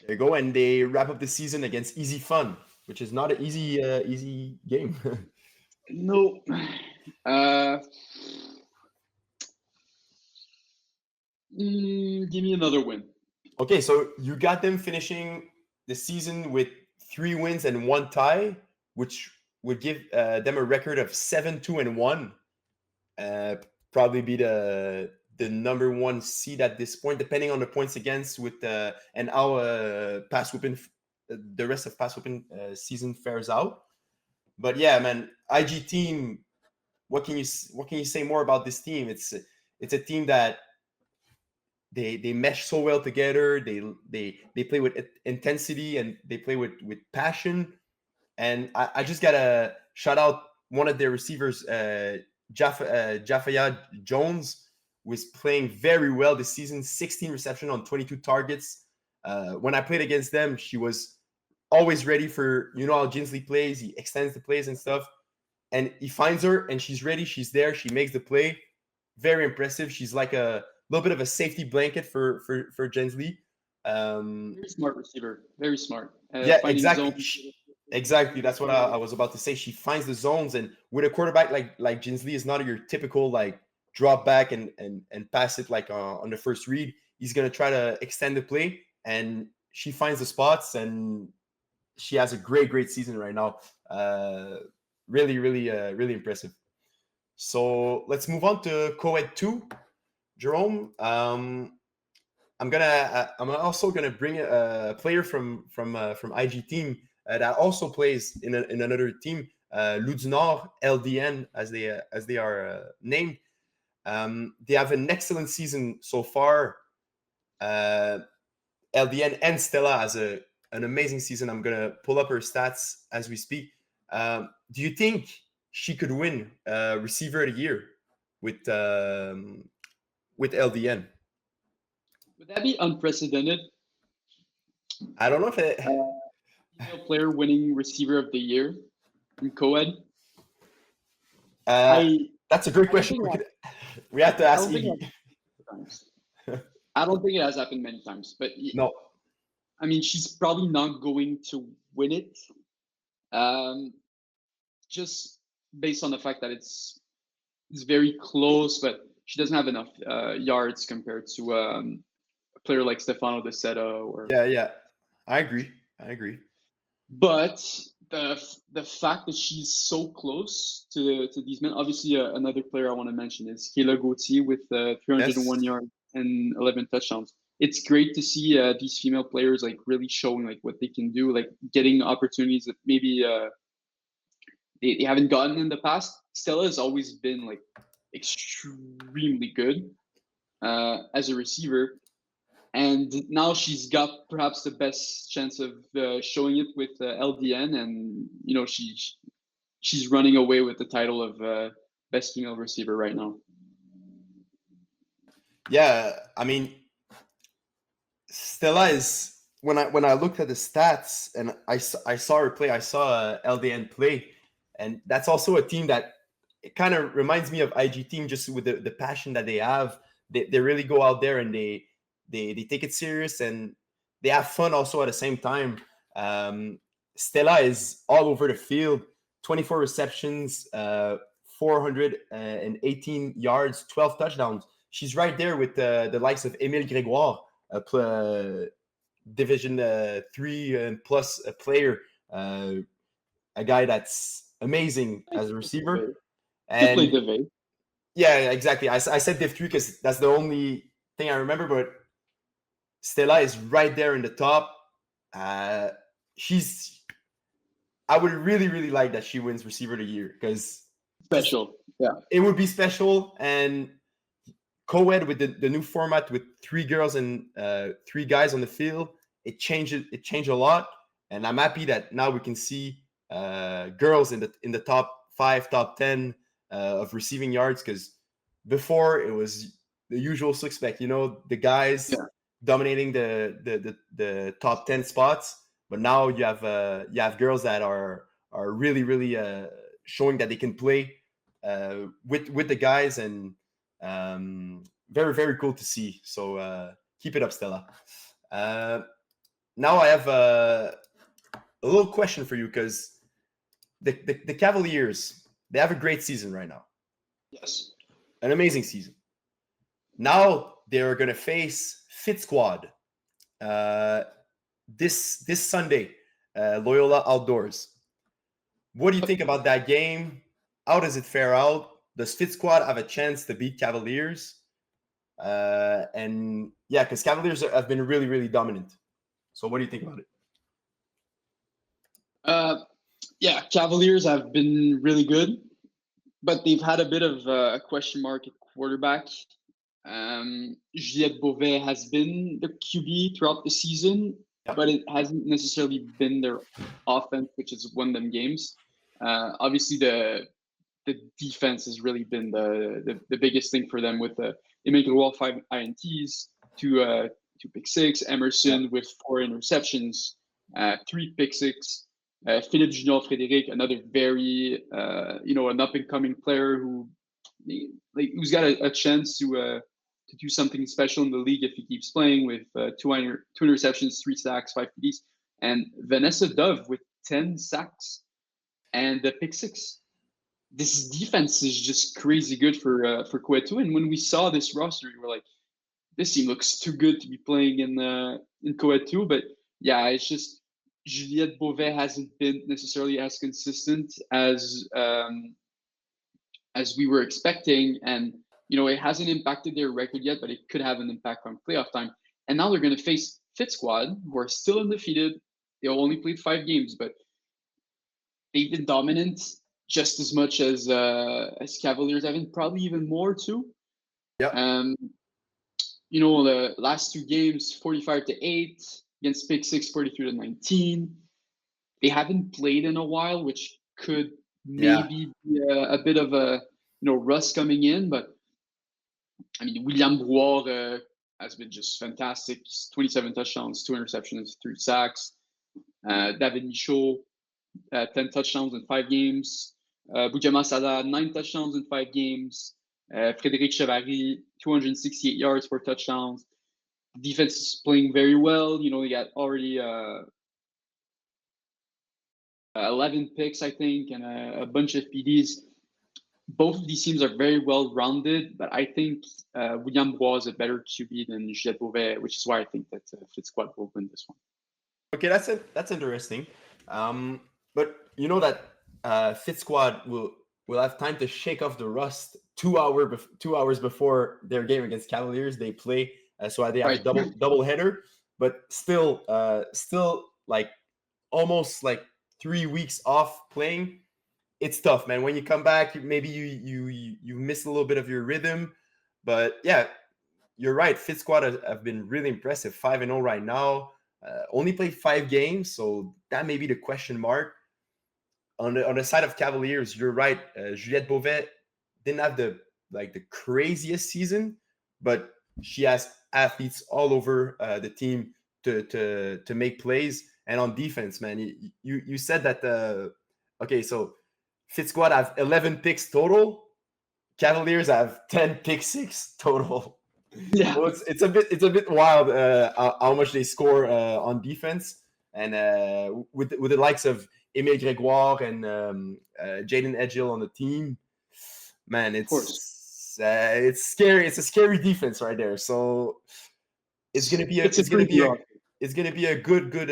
There you go. And they wrap up the season against Easy Fun, which is not an easy game. No. Uh, Give me another win. Okay, so you got them finishing the season with 3 wins and 1 tie, which would give them a record of 7-2-1. Uh, Probably be the number one seed at this point, depending on the points against with and how pass whooping the rest of pass whooping season fares out. But yeah, man, IG team. What can you say more about this team? It's a team that they mesh so well together. They play with intensity and they play with passion. And I just gotta shout out one of their receivers, Jafaya Jones, was playing very well this season. 16 reception on 22 targets. When I played against them, she was always ready for how Ginsley plays. He extends the plays and stuff, and he finds her and she's ready. She's there. She makes the play. Very impressive. She's like a little bit of a safety blanket for Ginsley. Very smart receiver. Very smart. Yeah, Finding exactly. zone. Exactly. That's what I was about to say. She finds the zones, and with a quarterback like Ginsley is not your typical like drop back and pass it like on the first read. He's gonna try to extend the play, and she finds the spots, and she has a great season right now. Really impressive. So let's move on to co-ed 2, Jerome. I'm also gonna bring a player from IG team that also plays in another team, Ludunor LDN as they are named. They have an excellent season so far. Uh, LDN and Stella has an amazing season. I'm gonna pull up her stats as we speak. Do you think she could win receiver of the year with LDN? Would that be unprecedented? I don't know if it. Female player winning receiver of the year in co-ed. Uh, I that's a great I don't question. think We have to I ask don't think Iggy. times. I don't think it has happened many times, but No, I mean, she's probably not going to win it, um, just based on the fact that it's very close, but she doesn't have enough yards compared to a player like Stefano De Seta or. yeah, I agree. But the fact that she's so close to these men, obviously another player I want to mention is Kayla Gauthier with 301 Yes, yards and 11 touchdowns. It's great to see these female players like really showing like what they can do, like getting opportunities that maybe they haven't gotten in the past. Stella has always been like extremely good as a receiver, and now she's got perhaps the best chance of showing it with LDN, and she's running away with the title of best female receiver right now. yeah. I mean, Stella is when I looked at the stats and I saw her play. I saw LDN play, and that's also a team that it kind of reminds me of IG team just with the passion that they have. They really go out there and they take it serious and they have fun also at the same time. Um, Stella is all over the field, 24 receptions, 418 yards, 12 touchdowns. She's right there with the likes of Emile Grégoire, Division 3 and plus a player, a guy that's amazing as a receiver. You play And Deve. yeah, exactly. I said Div 3 because that's the only thing I remember, but Stella is right there in the top. Uh, she's. I would really like that she wins receiver of the year because just Special. Yeah. it would be special and co-ed with the new format with 3 girls and 3 guys on the field. It changed a lot, and I'm happy that now we can see girls in the top 5, top 10 of receiving yards because before it was the usual suspect, the guys Yeah. dominating the top 10 spots. But now you have girls that are really showing that they can play with the guys and very cool to see. So keep it up, Stella. Now I have a little question for you because the Cavaliers They have a great season right now. Yes. An amazing season. Now they're going to face Fit Squad this Sunday, Loyola Outdoors. What do you think about that game? How does it fare out? Does Fit Squad have a chance to beat Cavaliers? And yeah, because Cavaliers have been really, really dominant. So what do you think about it? Yeah, Cavaliers have been really good, but they've had a bit of a question mark at quarterback. Juliette Beauvais has been the QB throughout the season, Yep. but it hasn't necessarily been their offense, which has won them games. Obviously, the defense has really been the biggest thing for them with Emile Grouard 5 INTs, two pick six, Emerson Yep. with 4 interceptions, 3 pick six, Philippe Junior Frédéric, another very an up and coming player who's got a chance to do something special in the league if he keeps playing with 2 interceptions, 3 sacks, 5 PDs, and Vanessa Dove with 10 sacks and the pick six. This defense is just crazy good for Coetu. And when we saw this roster, we were like, this team looks too good to be playing in Coetu. But yeah, it's just Juliette Beauvais hasn't been necessarily as consistent as we were expecting, and it hasn't impacted their record yet, but it could have an impact on playoff time. And now they're going to face Fit Squad, who are still undefeated. They only played 5 games, but they've been dominant just as much as Cavaliers have, probably even more too. Yeah. The last 2 games, 45-8 against Pick Six, 43-19. They haven't played in a while, which could maybe be a bit of a rust coming in. But I mean, William Brouard has been just fantastic. 27 touchdowns, 2 interceptions, 3 sacks. David Michaud, 10 touchdowns in 5 games. Boujama Sada, 9 touchdowns in 5 games. Frédéric Chevary, 268 yards, 4 touchdowns. The defense is playing very well. They got already 11 picks, I think, and a bunch of PDs. Both of these teams are very well rounded, but I think William Bois is a better QB than Juliette Beauvais, which is why I think that Fit Squad will win this one. Okay, that's interesting. But you know that Fit Squad will have time to shake off the rust 2 hours before their game against Cavaliers. They play, so they have Right. a double header, but still like almost like 3 weeks off playing. It's tough, man. When you come back, maybe you miss a little bit of your rhythm, but yeah, you're right. Fit Squad have been really impressive. 5-0 right now. Only played 5 games, so that may be the question mark. On the side of Cavaliers, you're right. Juliette Beauvais didn't have the craziest season, but she has athletes all over the team to make plays. And on defense, man, you said that okay, so Fit Squad have 11 picks total. Cavaliers have 10 pick six total. Yeah. So it's a bit wild how much they score on defense, and with the likes of Emile Grégoire and Jaden Edgill on the team, man, it's scary. It's a scary defense right there. So it's gonna be a good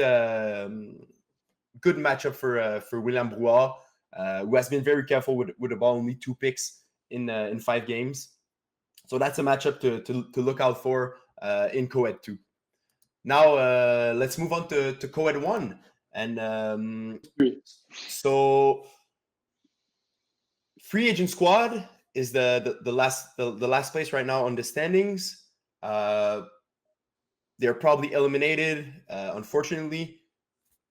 matchup for William Brouard, who has been very careful with the ball. Only 2 picks in 5 games. So that's a matchup to look out for in Co-Ed 2. Now let's move on to Co-Ed 1. And so Free Agent Squad is the last place right now on the standings. They're probably eliminated, unfortunately,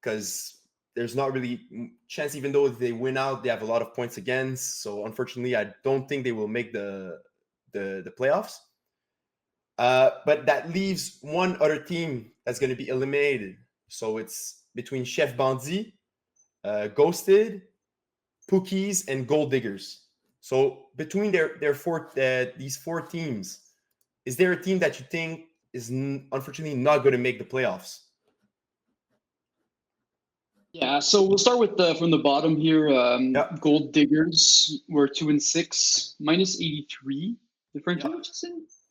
because there's not really chance. Even though if they win out, they have a lot of points against. So unfortunately, I don't think they will make the playoffs. But that leaves one other team that's going to be eliminated. So it's between Chef Bandit, Ghosted, Pookies, and Gold Diggers. So between these 4 teams, is there a team that you think is unfortunately not going to make the playoffs? Yeah, so we'll start with from the bottom here. Yeah, Gold Diggers were 2-6, -83 differential, yeah. which is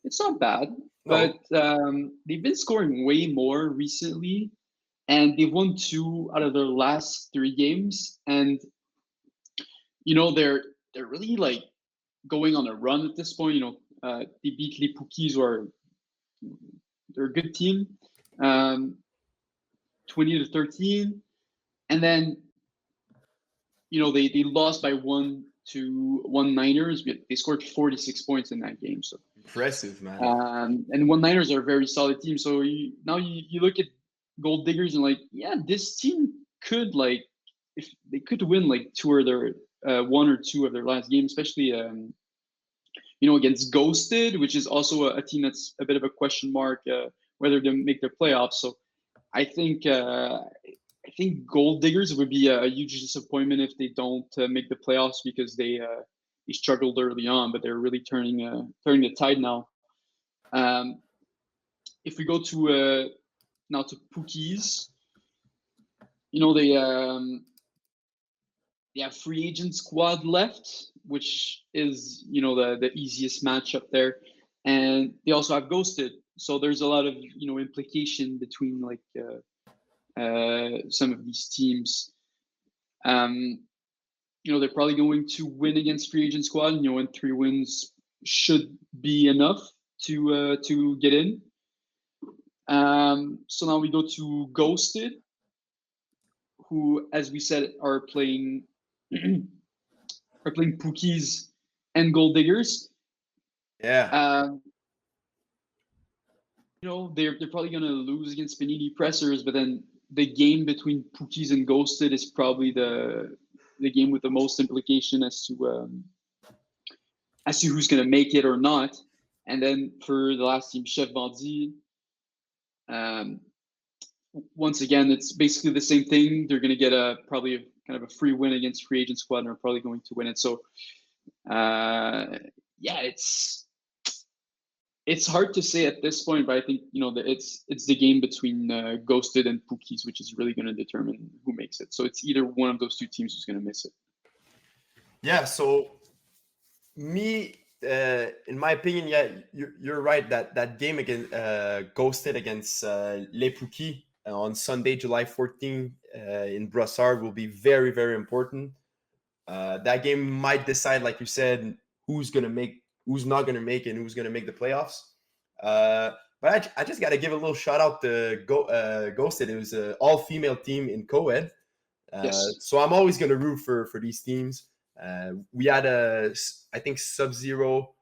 it's not bad, but No, they've been scoring way more recently, and they've won 2 out of their last 3 games, and they're really like going on a run at this point. They beat Les Pookies, who are they're a good team, um, 20-13, and then they lost by 1 to 1 Niners. They scored 46 points in that game. So impressive, man. and 1 Niners are a very solid team. So now you look at Gold Diggers and like, yeah, this team could like if they could win like 1 or 2 of their last games, especially against Ghosted, which is also a team that's a bit of a question mark whether to make their playoffs. So I think Gold Diggers would be a huge disappointment if they don't make the playoffs because they struggled early on, but they're really turning the tide now. If we go to now to Pookies, they have free agent squad left, which is the easiest matchup there, and they also have Ghosted. So there's a lot of implication between like some of these teams. They're probably going to win against free agent squad, and 3 wins should be enough to get in. So now we go to Ghosted, who, as we said, are playing Pookies and Gold Diggers. Yeah. They're probably gonna lose against Panini Pressers, but then the game between Pookies and Ghosted is probably the game with the most implication as to who's gonna make it or not. And then for the last team, Chef Bandit, once again, it's basically the same thing. They're gonna get probably kind of a free win against free agent squad, and are probably going to win it. So, yeah, it's hard to say at this point, but I think that it's the game between Ghosted and Pookies, which is really going to determine who makes it. So it's either one of those 2 teams who's going to miss it. Yeah. So me, in my opinion, yeah, you're right. That game against Ghosted against Les Pookies on Sunday, July 14th in Brossard will be very, very important. That game might decide, like you said, who's not gonna make, and who's gonna make the playoffs. But I just got to give a little shout out to Ghosted. It was an all female team in co-ed, Yes. so I'm always gonna root for these teams. We had I think Sub-Zero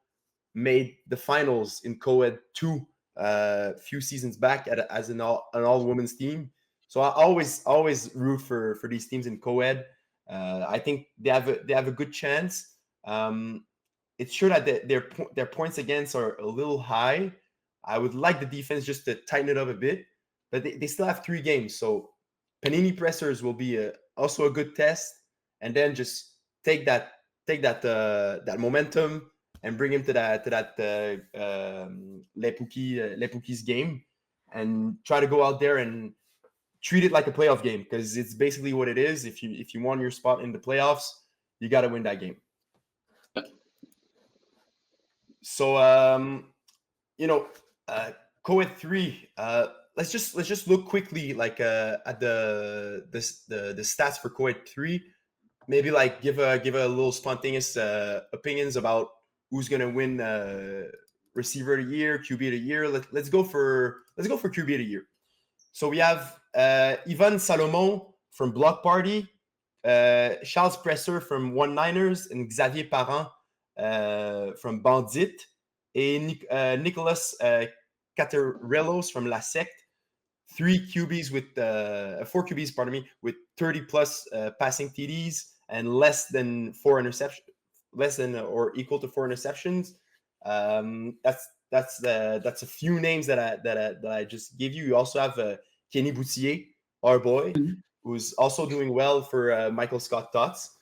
made the finals in co-ed 2 few seasons back as an all women's team. So I always root for these teams in co-ed. I think they have a good chance. It's sure that their points against are a little high. I would like the defense just to tighten it up a bit, but they still have 3 games. So Panini Pressers will be also a good test, and then just take that momentum and bring him to that Les Pookies game, and try to go out there and treat it like a playoff game, because it's basically what it is. If you want your spot in the playoffs, you got to win that game. So co-ed 3. Let's just look quickly like at the stats for co-ed 3. Maybe like give a little spontaneous opinions about who's gonna win receiver of the year, QB of the year. Let's go for QB of the year. So we have Ivan Salomon from Block Party, Charles Presser from One Niners, and Xavier Parent from Bandit, et Nicolas Caterellos from La Secte. 4 QBs, pardon me, with 30 plus passing TDs and less than or equal to 4 interceptions. That's a few names that I just gave you. You also have Kenny Boutier, our boy, who's also doing well for Michael Scott Tots.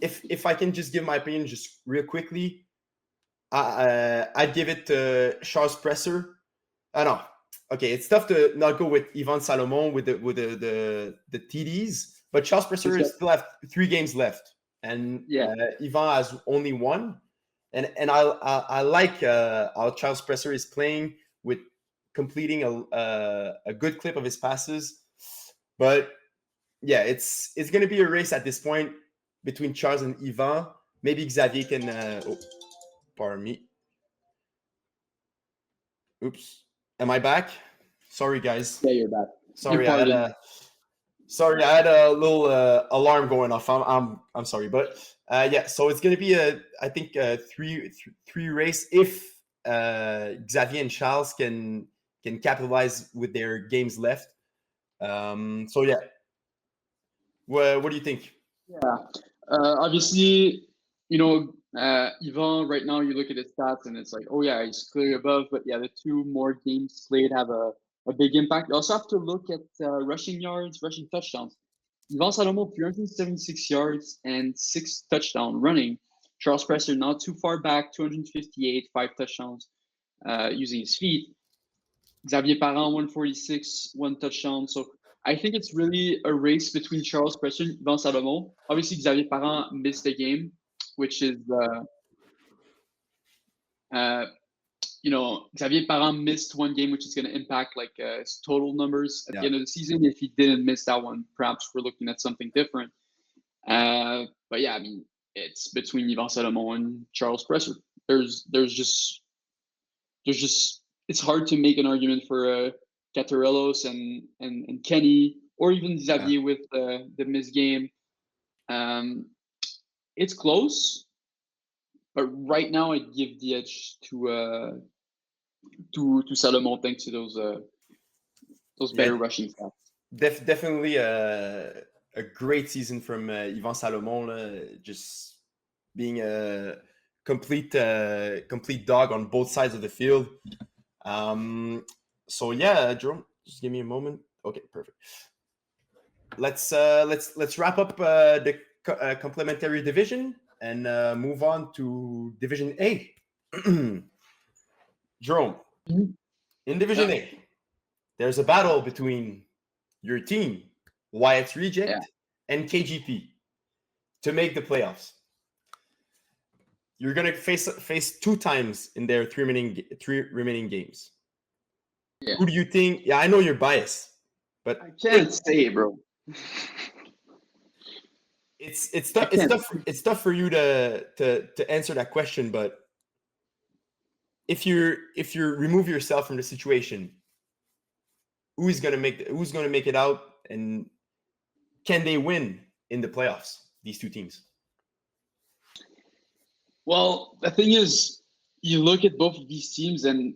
If I can just give my opinion just real quickly, I'd give it to Charles Presser. No, okay, it's tough to not go with Ivan Salomon with the TDs, but Charles Presser still have 3 games left, and Ivan has only 1. And I like how Charles Presser is playing with completing a good clip of his passes, but yeah, it's going to be a race at this point between Charles and Ivan. Maybe Xavier can. Pardon me. Oops. Am I back? Sorry, guys. Yeah, you're back. Sorry, I had a little alarm going off. I'm sorry, but yeah. So it's going to be I think three race if Xavier and Charles can capitalize with their games left. So yeah. What do you think? Yeah. Obviously, Ivan, right now you look at his stats and it's like, oh yeah, he's clearly above. But yeah, the 2 more games played have a big impact. You also have to look at rushing yards, rushing touchdowns. Ivan Salomon, 376 yards and 6 touchdowns running. Charles Presser, not too far back, 258, 5 touchdowns using his feet. Xavier Parent, 146, 1 touchdown. So I think it's really a race between Charles Presser and Ivan Salomon. Obviously, Xavier Parent missed a game, which is, Xavier Parent missed 1 game, which is going to impact like his total numbers at the end of the season. If he didn't miss that one, perhaps we're looking at something different. But yeah, I mean, it's between Ivan Salomon and Charles Presser. There's just it's hard to make an argument for Catarellos and Kenny or even Xavier with the missed game. It's close, but right now I'd give the edge to Salomon thanks to those better rushing stats. Definitely a great season from Ivan Salomon. Just being a complete dog on both sides of the field. So yeah, Jerome, just give me a moment. Okay, perfect. Let's wrap up the complementary division and move on to Division A. Jerome, in Division A, there's a battle between your team, Wyatt's Reject, and KGP to make the playoffs. You're gonna face 2 times in their 3 remaining games. Yeah. Who do you think? Yeah, I know you're biased, but I can't say, bro. It's tough. It's tough for you to answer that question. But if you remove yourself from the situation, who's gonna make it out, and can they win in the playoffs? These 2 teams. Well, the thing is, you look at both of these teams, and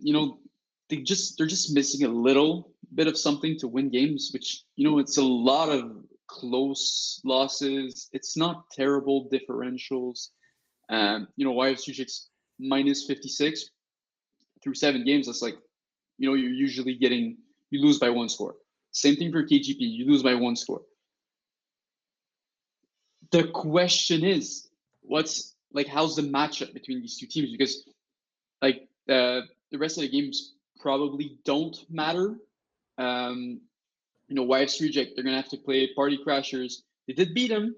they're just missing a little bit of something to win games. Which it's a lot of close losses. It's not terrible differentials. Wyatt's Reject's minus 56 through 7 games. That's like, you're usually you lose by 1 score. Same thing for KGP. You lose by 1 score. The question is, how's the matchup between these 2 teams? Because the rest of the games probably don't matter. Wyatt's Reject, they're gonna have to play Party Crashers. They did beat them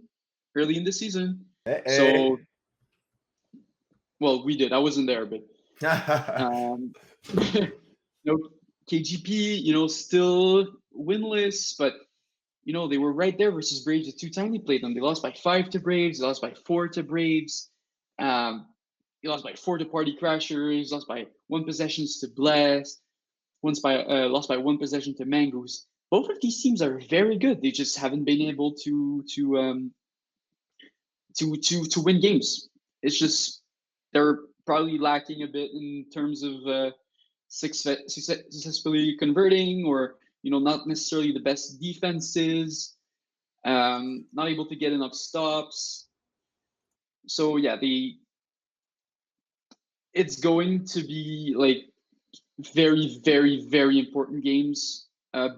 early in the season. So, well, we did. I wasn't there, but KGP, still winless, but they were right there versus Braves the 2 times they played them. They lost by 5 to Braves. They lost by 4 to Braves. They lost by 4 to Party Crashers. Lost by 1 possessions to Bless. Lost by 1 possession to Mangoose. Both of these teams are very good. They just haven't been able to win games. It's just they're probably lacking a bit in terms of successfully converting, or not necessarily the best defenses. Not able to get enough stops. So yeah, it's going to be like very, very, very important games.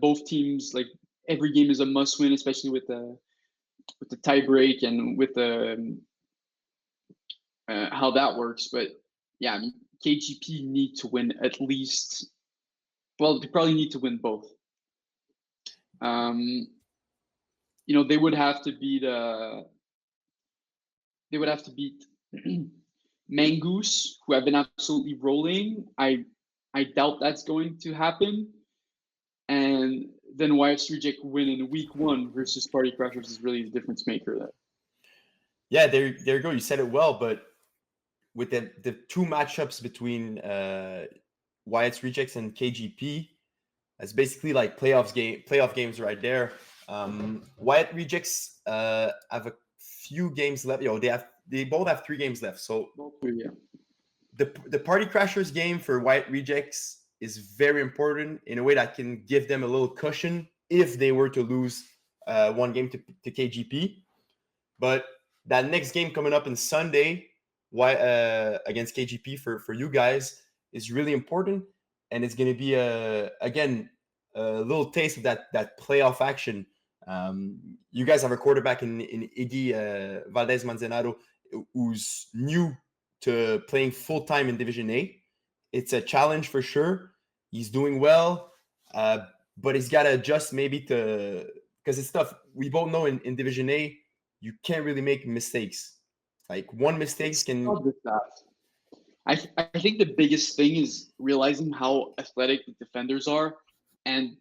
Both teams, like every game is a must win, especially with the tie break and with the how that works. But yeah, I mean, KGP need to win at least Well, they probably need to win both. They would have to beat Mangoose, who have been absolutely rolling. I doubt that's going to happen. And then Wyatt's Reject win in week 1 versus Party Crashers is really the difference maker there. Yeah, there you go. You said it well, but with the two matchups between Wyatt's Rejects and KGP, that's basically like playoff games right there. Wyatt Rejects have a few games left. They both have 3 games left. So Yeah. the Party Crashers game for Wyatt Rejects is very important in a way that can give them a little cushion if they were to lose one game to KGP. But that next game coming up on Sunday, against KGP for you guys is really important, and it's going to be again a little taste of that playoff action. You guys have a quarterback in Iggy Valdez Manzanaro who's new to playing full time in Division A. It's a challenge for sure. He's doing well, but he's got to adjust maybe because it's tough. We both know in Division A you can't really make mistakes. Like one mistake can. I think the biggest thing is realizing how athletic the defenders are, and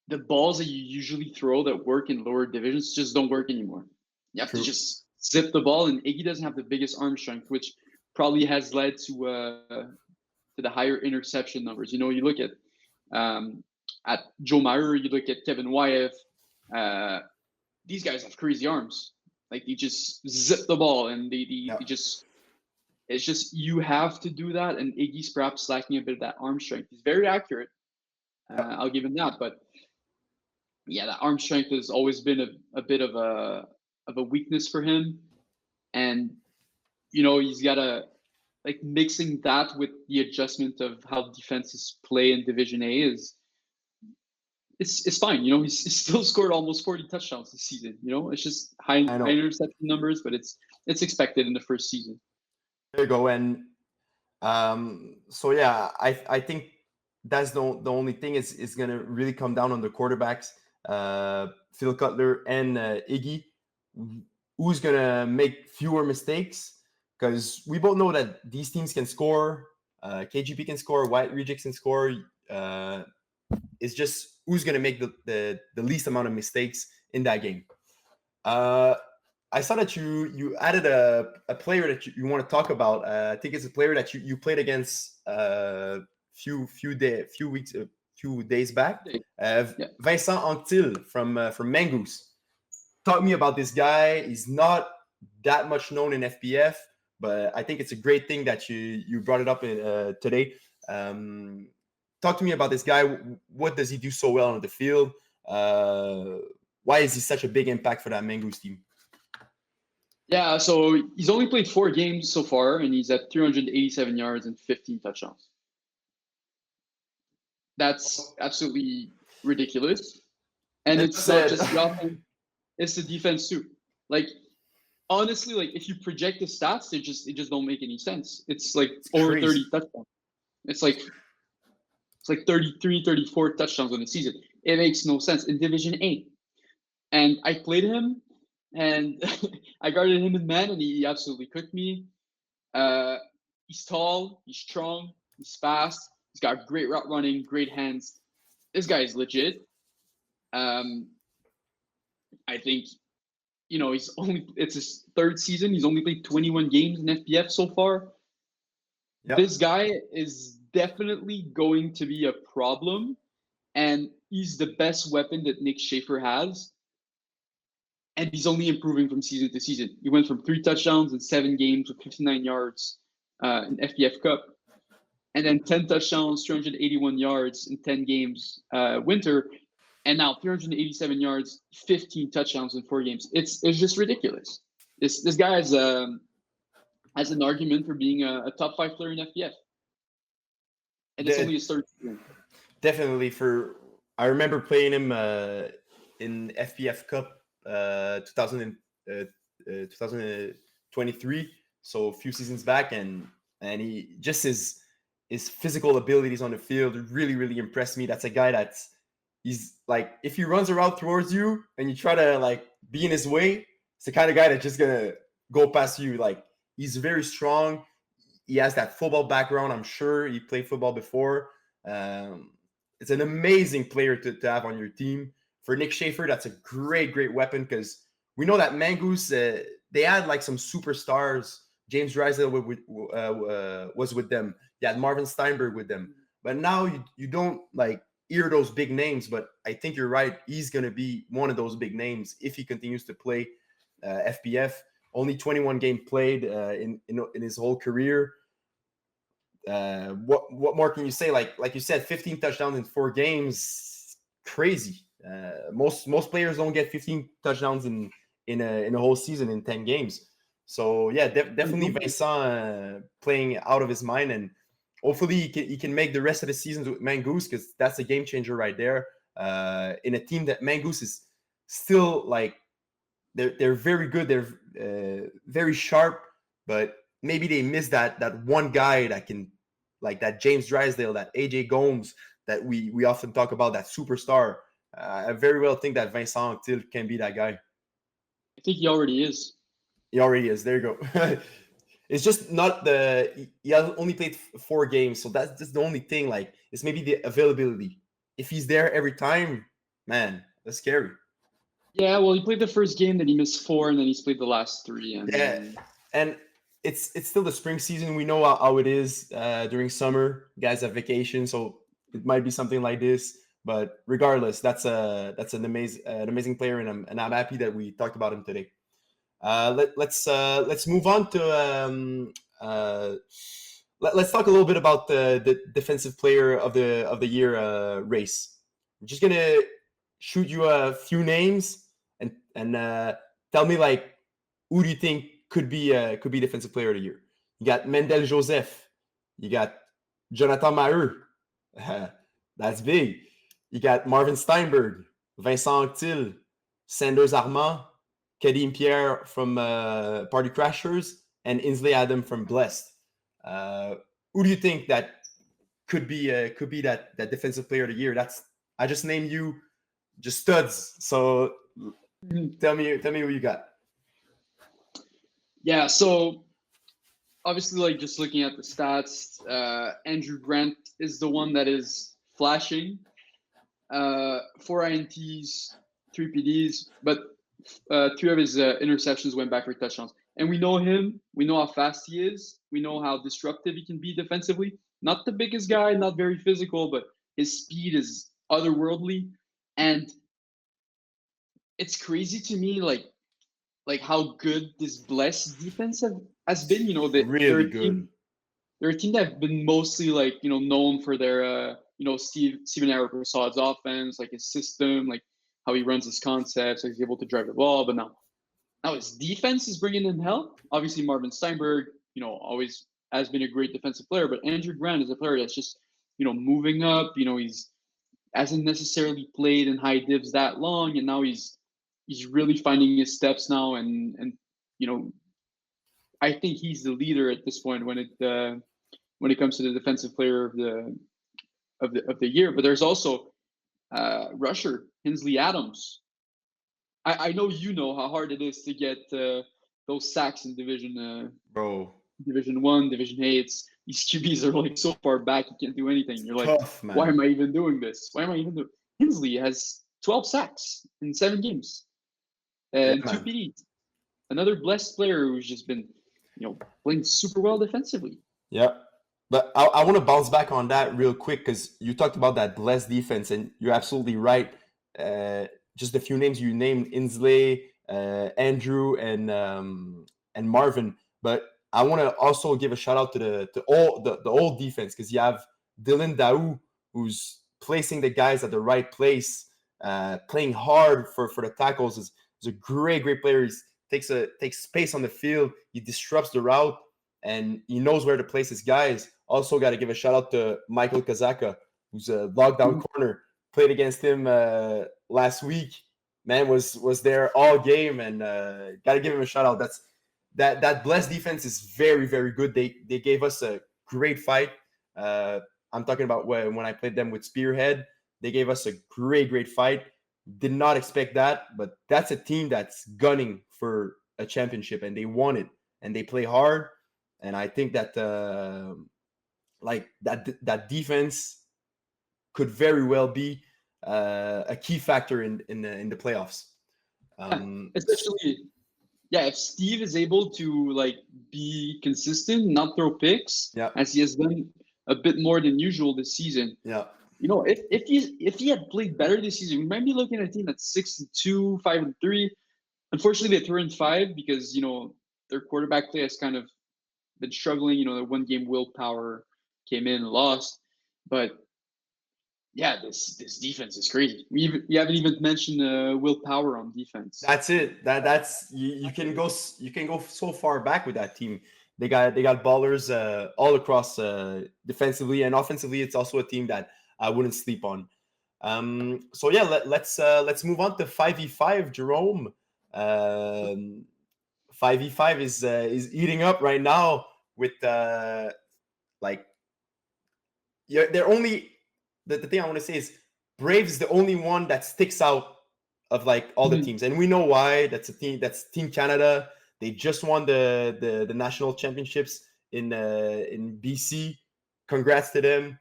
the balls that you usually throw that work in lower divisions just don't work anymore. You have to just zip the ball, and Iggy doesn't have the biggest arm strength, which probably has led to the higher interception numbers. You look at Joe Meyer, you look at Kevin Wyeth. These guys have crazy arms. Like they just zip the ball, and they just. It's just you have to do that, and Iggy's perhaps lacking a bit of that arm strength. He's very accurate. I'll give him that, but yeah, that arm strength has always been a bit of a weakness for him, and he's got to mixing that with the adjustment of how defenses play in Division A it's fine. He's still scored almost 40 touchdowns this season. It's just high interception numbers, but it's expected in the first season. There you go. And so yeah, I think that's the only thing is going to really come down on the quarterbacks, Phil Cutler and Iggy, who's going to make fewer mistakes, because we both know that these teams can score. KGP can score, Wyatt Rejects can score. It's just who's going to make the least amount of mistakes in that game. I saw that you added a player that you want to talk about. I think it's a player that you played against few days back. Vincent Anctil from Mangoose. Talk me about this guy. He's not that much known in FPF, but I think it's a great thing that you brought it up today. Talk to me about this guy. What does he do so well on the field? Why is he such a big impact for that Mangoose team? Yeah, so he's only played 4 games so far, and he's at 387 yards and 15 touchdowns. That's absolutely ridiculous. And it's not just the offense, it's the defense too. Honestly, if you project the stats, it just don't make any sense. It's over crazy. 30 touchdowns. It's like 33, 34 touchdowns on the season. It makes no sense in Division A. And I played him, and I guarded him in man, and he absolutely cooked me. He's tall, he's strong, he's fast, he's got great route running, great hands. This guy is legit. I think, it's his 3rd season. He's only played 21 games in FPF so far. Yep. This guy is definitely going to be a problem, and he's the best weapon that Nick Schaefer has. And he's only improving from season to season. He went from 3 touchdowns in 7 games with 59 yards in FPF Cup, and then 10 touchdowns, 381 yards in 10 games winter, and now 387 yards, 15 touchdowns in 4 games. It's just ridiculous. This guy has an argument for being a top 5 player in FPF, and it's only his 3rd season. Definitely. I remember playing him in FPF Cup 2023, so a few seasons back, and he just is his physical abilities on the field really, really impressed me. That's a guy he's like, if he runs around towards you and you try to like be in his way, it's the kind of guy that's just gonna go past you. Like, he's very strong. He has that football background. I'm sure he played football before. It's an amazing player to have on your team. For Nick Schaefer, that's a great, great weapon because we know that Mangoose, they had like some superstars. James Drysdale was with them. You had Marvin Steinberg with them. But now you don't like hear those big names. But I think you're right. He's going to be one of those big names if he continues to play FPF. Only 21 games played in his whole career. What more can you say? Like you said, 15 touchdowns in 4 games, crazy. Most players don't get 15 touchdowns in a whole season in 10 games. So yeah, definitely Vincent playing out of his mind, and hopefully he can make the rest of the seasons with Mangoose, because that's a game changer right there. In a team that Mangoose is still like they're very good, they're very sharp, but maybe they miss that one guy that can, like that James Drysdale, that AJ Gomes that we often talk about, that superstar. I very well think that Vincent Till can be that guy. I think he already is. He already is. There you go. It's just not he has only played 4 games, so that's just the only thing. Like, it's maybe the availability. If he's there every time, man, that's scary. Yeah, well, he played the first game, then he missed 4, and then he's played the last 3. And yeah, and it's still the spring season. We know how it is during summer. Guys have vacation, so it might be something like this. But regardless, that's an amazing player, and I'm happy that we talked about him today. Let's move on to let's talk a little bit about the defensive player of the year race. I'm just gonna shoot you a few names and tell me, like, who do you think could be defensive player of the year. You got Mendel Joseph, you got Jonathan Maheu, that's big. You got Marvin Steinberg, Vincent Till, Sanders Armand, Kadeem Pierre from Party Crashers, and Inslee Adam from Blessed. Who do you think that could be that defensive player of the year? I just named you just studs. So tell me who you got. Yeah, so obviously, like, just looking at the stats, Andrew Grant is the one that is flashing. 4 INTs, 3 PDs, but 3 of his interceptions went back for touchdowns. And we know him. We know how fast he is. We know how disruptive he can be defensively. Not the biggest guy, not very physical, but his speed is otherworldly. And it's crazy to me, like how good this Blessed defense has been. You know, really good. They're a team that have been mostly, like, you know, known for their Steven Eric Rassad's offense, like his system, like how he runs his concepts, like he's able to drive the ball. But now his defense is bringing in help. Obviously, Marvin Steinberg, you know, always has been a great defensive player, but Andrew Grant is a player that's just, you know, moving up. You know, he's hasn't necessarily played in high divs that long, and now he's really finding his steps now, and you know, I think he's the leader at this point when it comes to the defensive player of the year. But there's also rusher Inslee Adams. I know you know how hard it is to get those sacks in Division Division 1, Division 8. These QBs are like so far back, you can't do anything. You're like, tough, man. Why am I even doing this? Why am I even doing? Inslee has 12 sacks in 7 games and 2 PDs. Another Blessed player who's just been, you know, playing super well defensively. Yeah. But I want to bounce back on that real quick, because you talked about that Blessed defense, and you're absolutely right. Just a few names you named, Inslee, Andrew, and Marvin. But I want to also give a shout out to the old defense, because you have Dylan Daou, who's placing the guys at the right place, playing hard for the tackles. Is a great player. He takes space on the field. He disrupts the route, and he knows where to place his guys. Also, got to give a shout out to Michael Kazaka, who's a lockdown corner. Played against him last week. Man was there all game, and got to give him a shout out. That Blessed defense is very, very good. They gave us a great fight. I'm talking about when I played them with Spearhead. They gave us a great fight. Did not expect that, but that's a team that's gunning for a championship, and they won it, and they play hard. And I think that that defense could very well be a key factor in the playoffs. Especially, yeah, if Steve is able to like be consistent, not throw picks, Yeah, as he has done a bit more than usual this season. yeah, If he had played better this season, we might be looking at a team that's 6-2, 5-3. Unfortunately, they turned 5 because their quarterback play has kind of been struggling. The one game willpower came in and lost, but yeah, this defense is crazy. We haven't even mentioned willpower on defense. that's it. That's you can go so far back with that team. They got ballers all across defensively and offensively. It's also a team that I wouldn't sleep on. So yeah, let's move on to 5v5, Jerome. 5v5 is eating up right now with like yeah, they're only the thing I want to say is Braves is the only one that sticks out of like all the Mhm. teams, and we know why. That's Team Canada. They just won the national championships in BC. Congrats to them.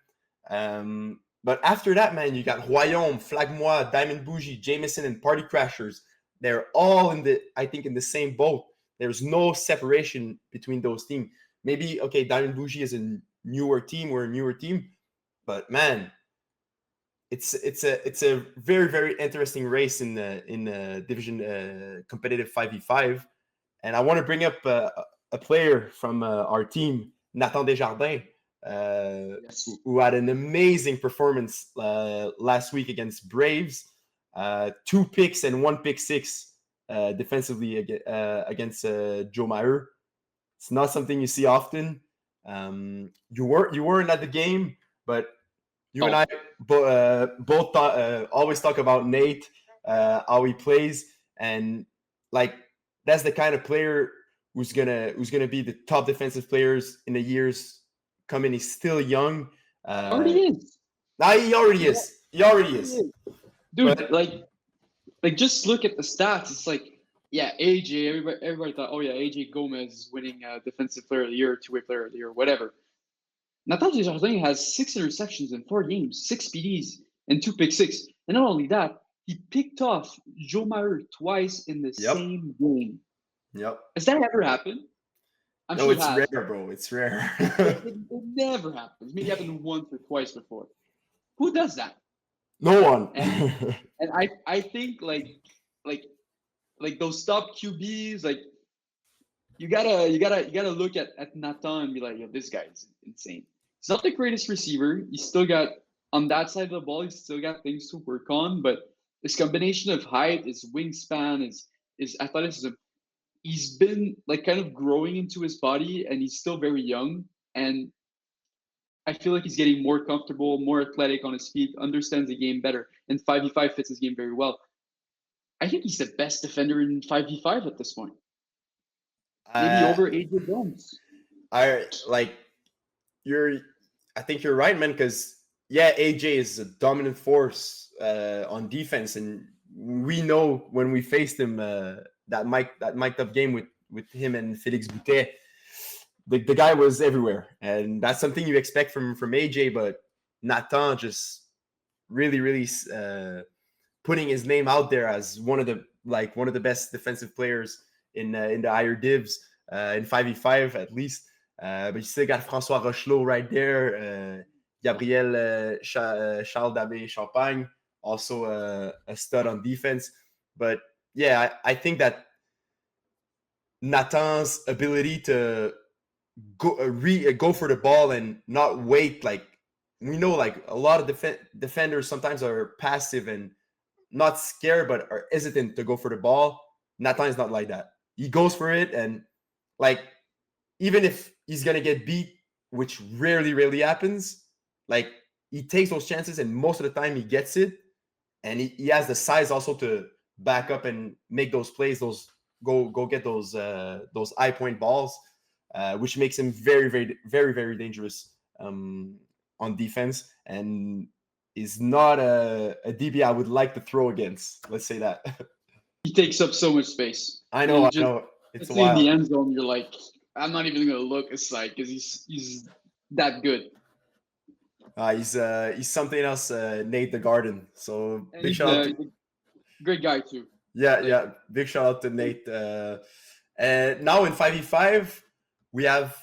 But after that, man, you got Royaume, Flagmois, Diamond Bougie, Jameson, and Party Crashers. They're all I think in the same boat. There's no separation between those teams. Maybe okay, Diamond Bougie is a newer team. We're a newer team, but man, it's a very interesting race in the division competitive 5v5, and I want to bring up a player from our team, Nathan Desjardins, Yes. who had an amazing performance last week against Braves. 2 picks and 1 pick 6 defensively against Joe Meyer. It's not something you see often. You weren't at the game, but you and Oh, I both always talk about Nate, how he plays, and like that's the kind of player who's gonna be the top defensive players in the years coming. He's still young. already is. He already You know, is. He already already is. is. Dude, But like just look at the stats. It's like, yeah, AJ. Everybody thought, oh yeah, AJ Gomez is winning Defensive Player of the Year, Two-Way Player of the Year, whatever. Nathan Desjardins has 6 interceptions in 4 games, 6 PDs, and 2 pick 6. And not only that, he picked off Joe Meyer twice in the yep, same game. yep. Has that ever happened? I'm No, sure it it's rare, has, but bro. It's rare. it never happens. Maybe it happened once or twice before. Who does that? No one. And and I think like like those top QBs, like you gotta look at Nathan and be like, yo, this guy is insane. He's not the greatest receiver. He's still got on that side of the ball, he's still got things to work on, but this combination of height, his wingspan is athleticism. He's been like kind of growing into his body and he's still very young. And I feel like he's getting more comfortable, more athletic on his feet, understands the game better, and 5v5 fits his game very well. I think he's the best defender in 5v5 at this point. Maybe uh, over AJ Jones. I like you're. I think you're right, man. Because yeah, AJ is a dominant force on defense, and we know when we faced him that mic'd up game with him and Félix Boutet, the guy was everywhere, and that's something you expect from AJ. But Nathan just really putting his name out there as one of the best defensive players in the higher divs in 5v5 at least. But you still got François Rochelot right there, Gabriel Charles Dabé Champagne, also a stud on defense. But yeah, I think that Nathan's ability to go for the ball and not wait, like we know, like a lot of defenders sometimes are passive and not scared but are hesitant to go for the ball. Nathan is not like that. He goes for it, and like even if he's gonna get beat, which rarely happens, like he takes those chances, and most of the time he gets it, and he has the size also to back up and make those plays, those go get those high point balls, which makes him very dangerous on defense, and is not a DB I would like to throw against. Let's say that. He takes up so much space. I You know. just, It's let's say in the wild. end zone, you're like, I'm not even gonna look aside because he's that good. He's something else, Nate the Garden. So And big he's shout out a great guy too. yeah. Big shout out to Nate. And now in 5v5, we have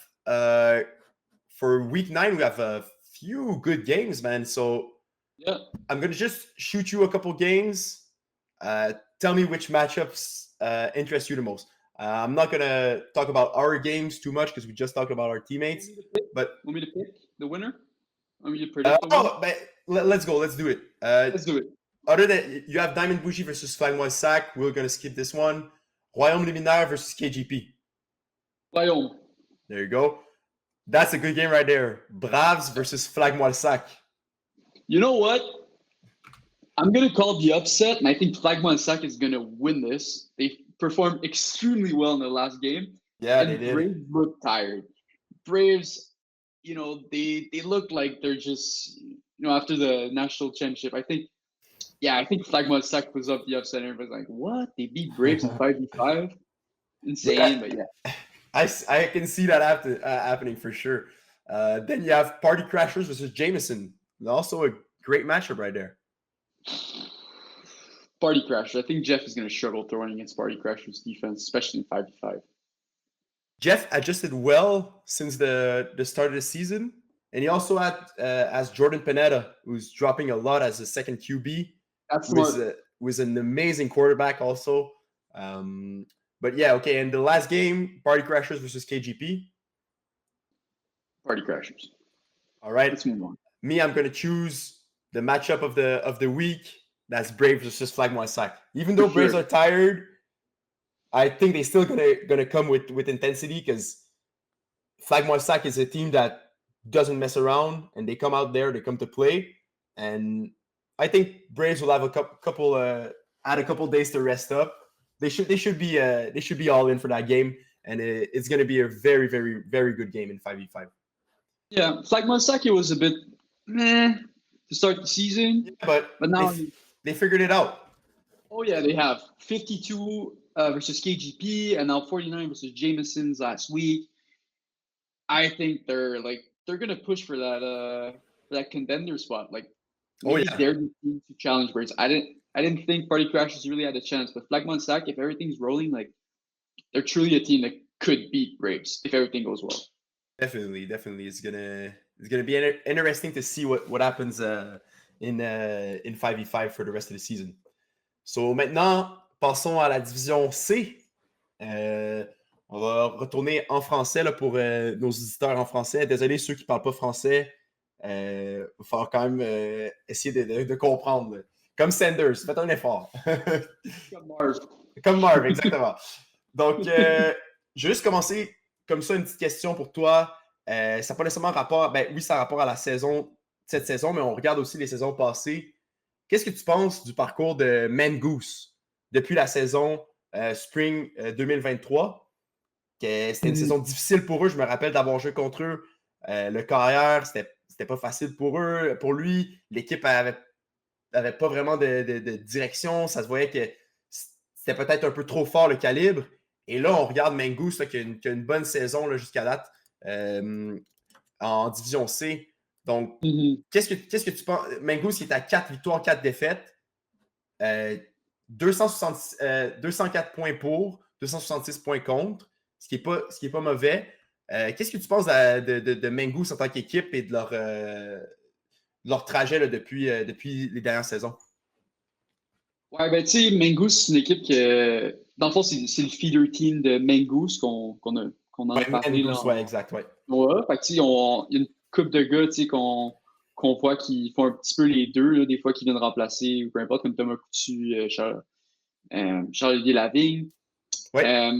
for week 9 we have a few good games, man. So Yeah. I'm gonna just shoot you a couple games. Tell me which matchups interest you the most. I'm not gonna talk about our games too much because we just talked about our teammates. But Want me to pick the winner? Want me to predict the winner? let's go. Let's do it. Let's do it. Other than you have Diamond Bougie versus Flagmoy Sac, we're gonna skip this one. Royaume Luminaire versus KGP. Royaume. There you go. That's a good game right there. Braves versus Flagmoy Sac. You know what? I'm gonna call the upset, and I think Flagmon Sac is gonna win this. They performed extremely well in the last game. Yeah, and they did. Braves look tired. Braves, they look like they're just, after the national championship. I think Flagmon Sac was up the upset, and everybody's like, "What? They beat Braves in 5v5? Insane!" But yeah, I can see that happening for sure. Then you have Party Crashers versus Jameson. Also a great matchup right there. Party Crashers. I think Jeff is going to struggle throwing against Party Crashers defense, especially in 5v5. Jeff adjusted well since the start of the season, and he also had as Jordan Pineda, who's dropping a lot as a second QB. That's was an amazing quarterback also. But yeah, okay. And the last game, Party Crashers versus KGP. Party Crashers. All right. Let's move on. Me, I'm gonna choose the matchup of the week. That's Braves versus Flagmoy Sac. Even though Braves are tired, I think they're still gonna come with intensity because Flagmoy Sac is a team that doesn't mess around, and they come out there, they come to play, and I think Braves will have a couple add a couple days to rest up. They should be all in for that game, and it's gonna be a very, very, very good game in 5v5. Yeah, Flagmon Sac was a bit meh to start the season, but now they figured it out. Oh yeah, they have 52 versus KGP, and now 49 versus Jameson's last week. I think they're gonna push for that contender spot. Like maybe they're the team to challenge Braves. I didn't think Party Crashers really had a chance, but Flagmon Sac, if everything's rolling, like they're truly a team that could beat Braves if everything goes well. Definitely, it's gonna be interesting to see what happens in 5v5 for the rest of the season. So maintenant, passons à la division C. On va retourner en français là, pour nos auditeurs en français. Désolé ceux qui ne parlent pas français. Il va falloir quand même essayer de comprendre. Là. Comme Sanders, faites un effort. Comme Marv, exactement. Donc, je vais juste commencer comme ça une petite question pour toi. Ça n'a pas nécessairement rapport, oui, ça a rapport à cette saison, mais on regarde aussi les saisons passées. Qu'est-ce que tu penses du parcours de Mangoose depuis la saison Spring 2023? C'était une saison difficile pour eux. Je me rappelle d'avoir joué contre eux. Le carrière, c'était pas facile pour eux. Pour lui, l'équipe avait pas vraiment de direction. Ça se voyait que c'était peut-être un peu trop fort le calibre. Et là, on regarde Mangoose là, qui a une bonne saison là, jusqu'à date en Division C. Donc, qu'est-ce que tu penses? Mangoose qui est à 4 victoires, 4 défaites. 204 points pour, 266 points contre, ce qui est pas mauvais. Qu'est-ce que tu penses de Mangoose en tant qu'équipe et de leur trajet là, depuis les dernières saisons? Ouais, ben tu sais, Mangoose, c'est une équipe que, dans le fond, c'est le feeder team de Mangoose qu'on en a parlé. Mangoose, là, exact, ouais. Ouais, fait que tu sais, il y a une couple de gars, tu sais, qu'on voit qui font un petit peu les deux, là, des fois qui viennent remplacer, ou peu importe, comme Thomas Coutu, Charles-Olivier Lavigne. Ouais.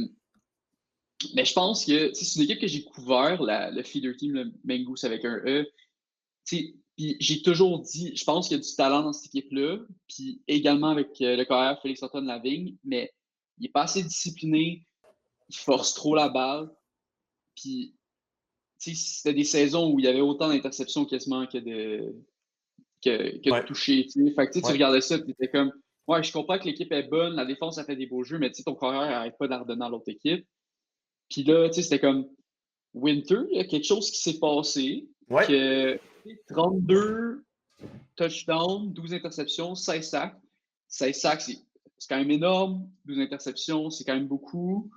Mais je pense que c'est une équipe que j'ai couvert, le feeder team, le Mangoose avec un E. Puis j'ai toujours dit, je pense qu'il y a du talent dans cette équipe-là, puis également avec le carrière Félix-Antoine Lavigne, mais il n'est pas assez discipliné, il force trop la balle, puis c'était des saisons où il y avait autant d'interceptions quasiment que de touchés. Fait que tu regardais ça, tu étais comme, ouais, je comprends que l'équipe est bonne, la défense a fait des beaux jeux, mais ton carrière n'arrête pas d'ardonner à l'autre équipe. Puis là, c'était comme Winter, il y a quelque chose qui s'est passé, Ouais. que 32 touchdowns, 12 interceptions, 16 sacks. 16 sacks, c'est quand même énorme. 12 interceptions, c'est quand même beaucoup.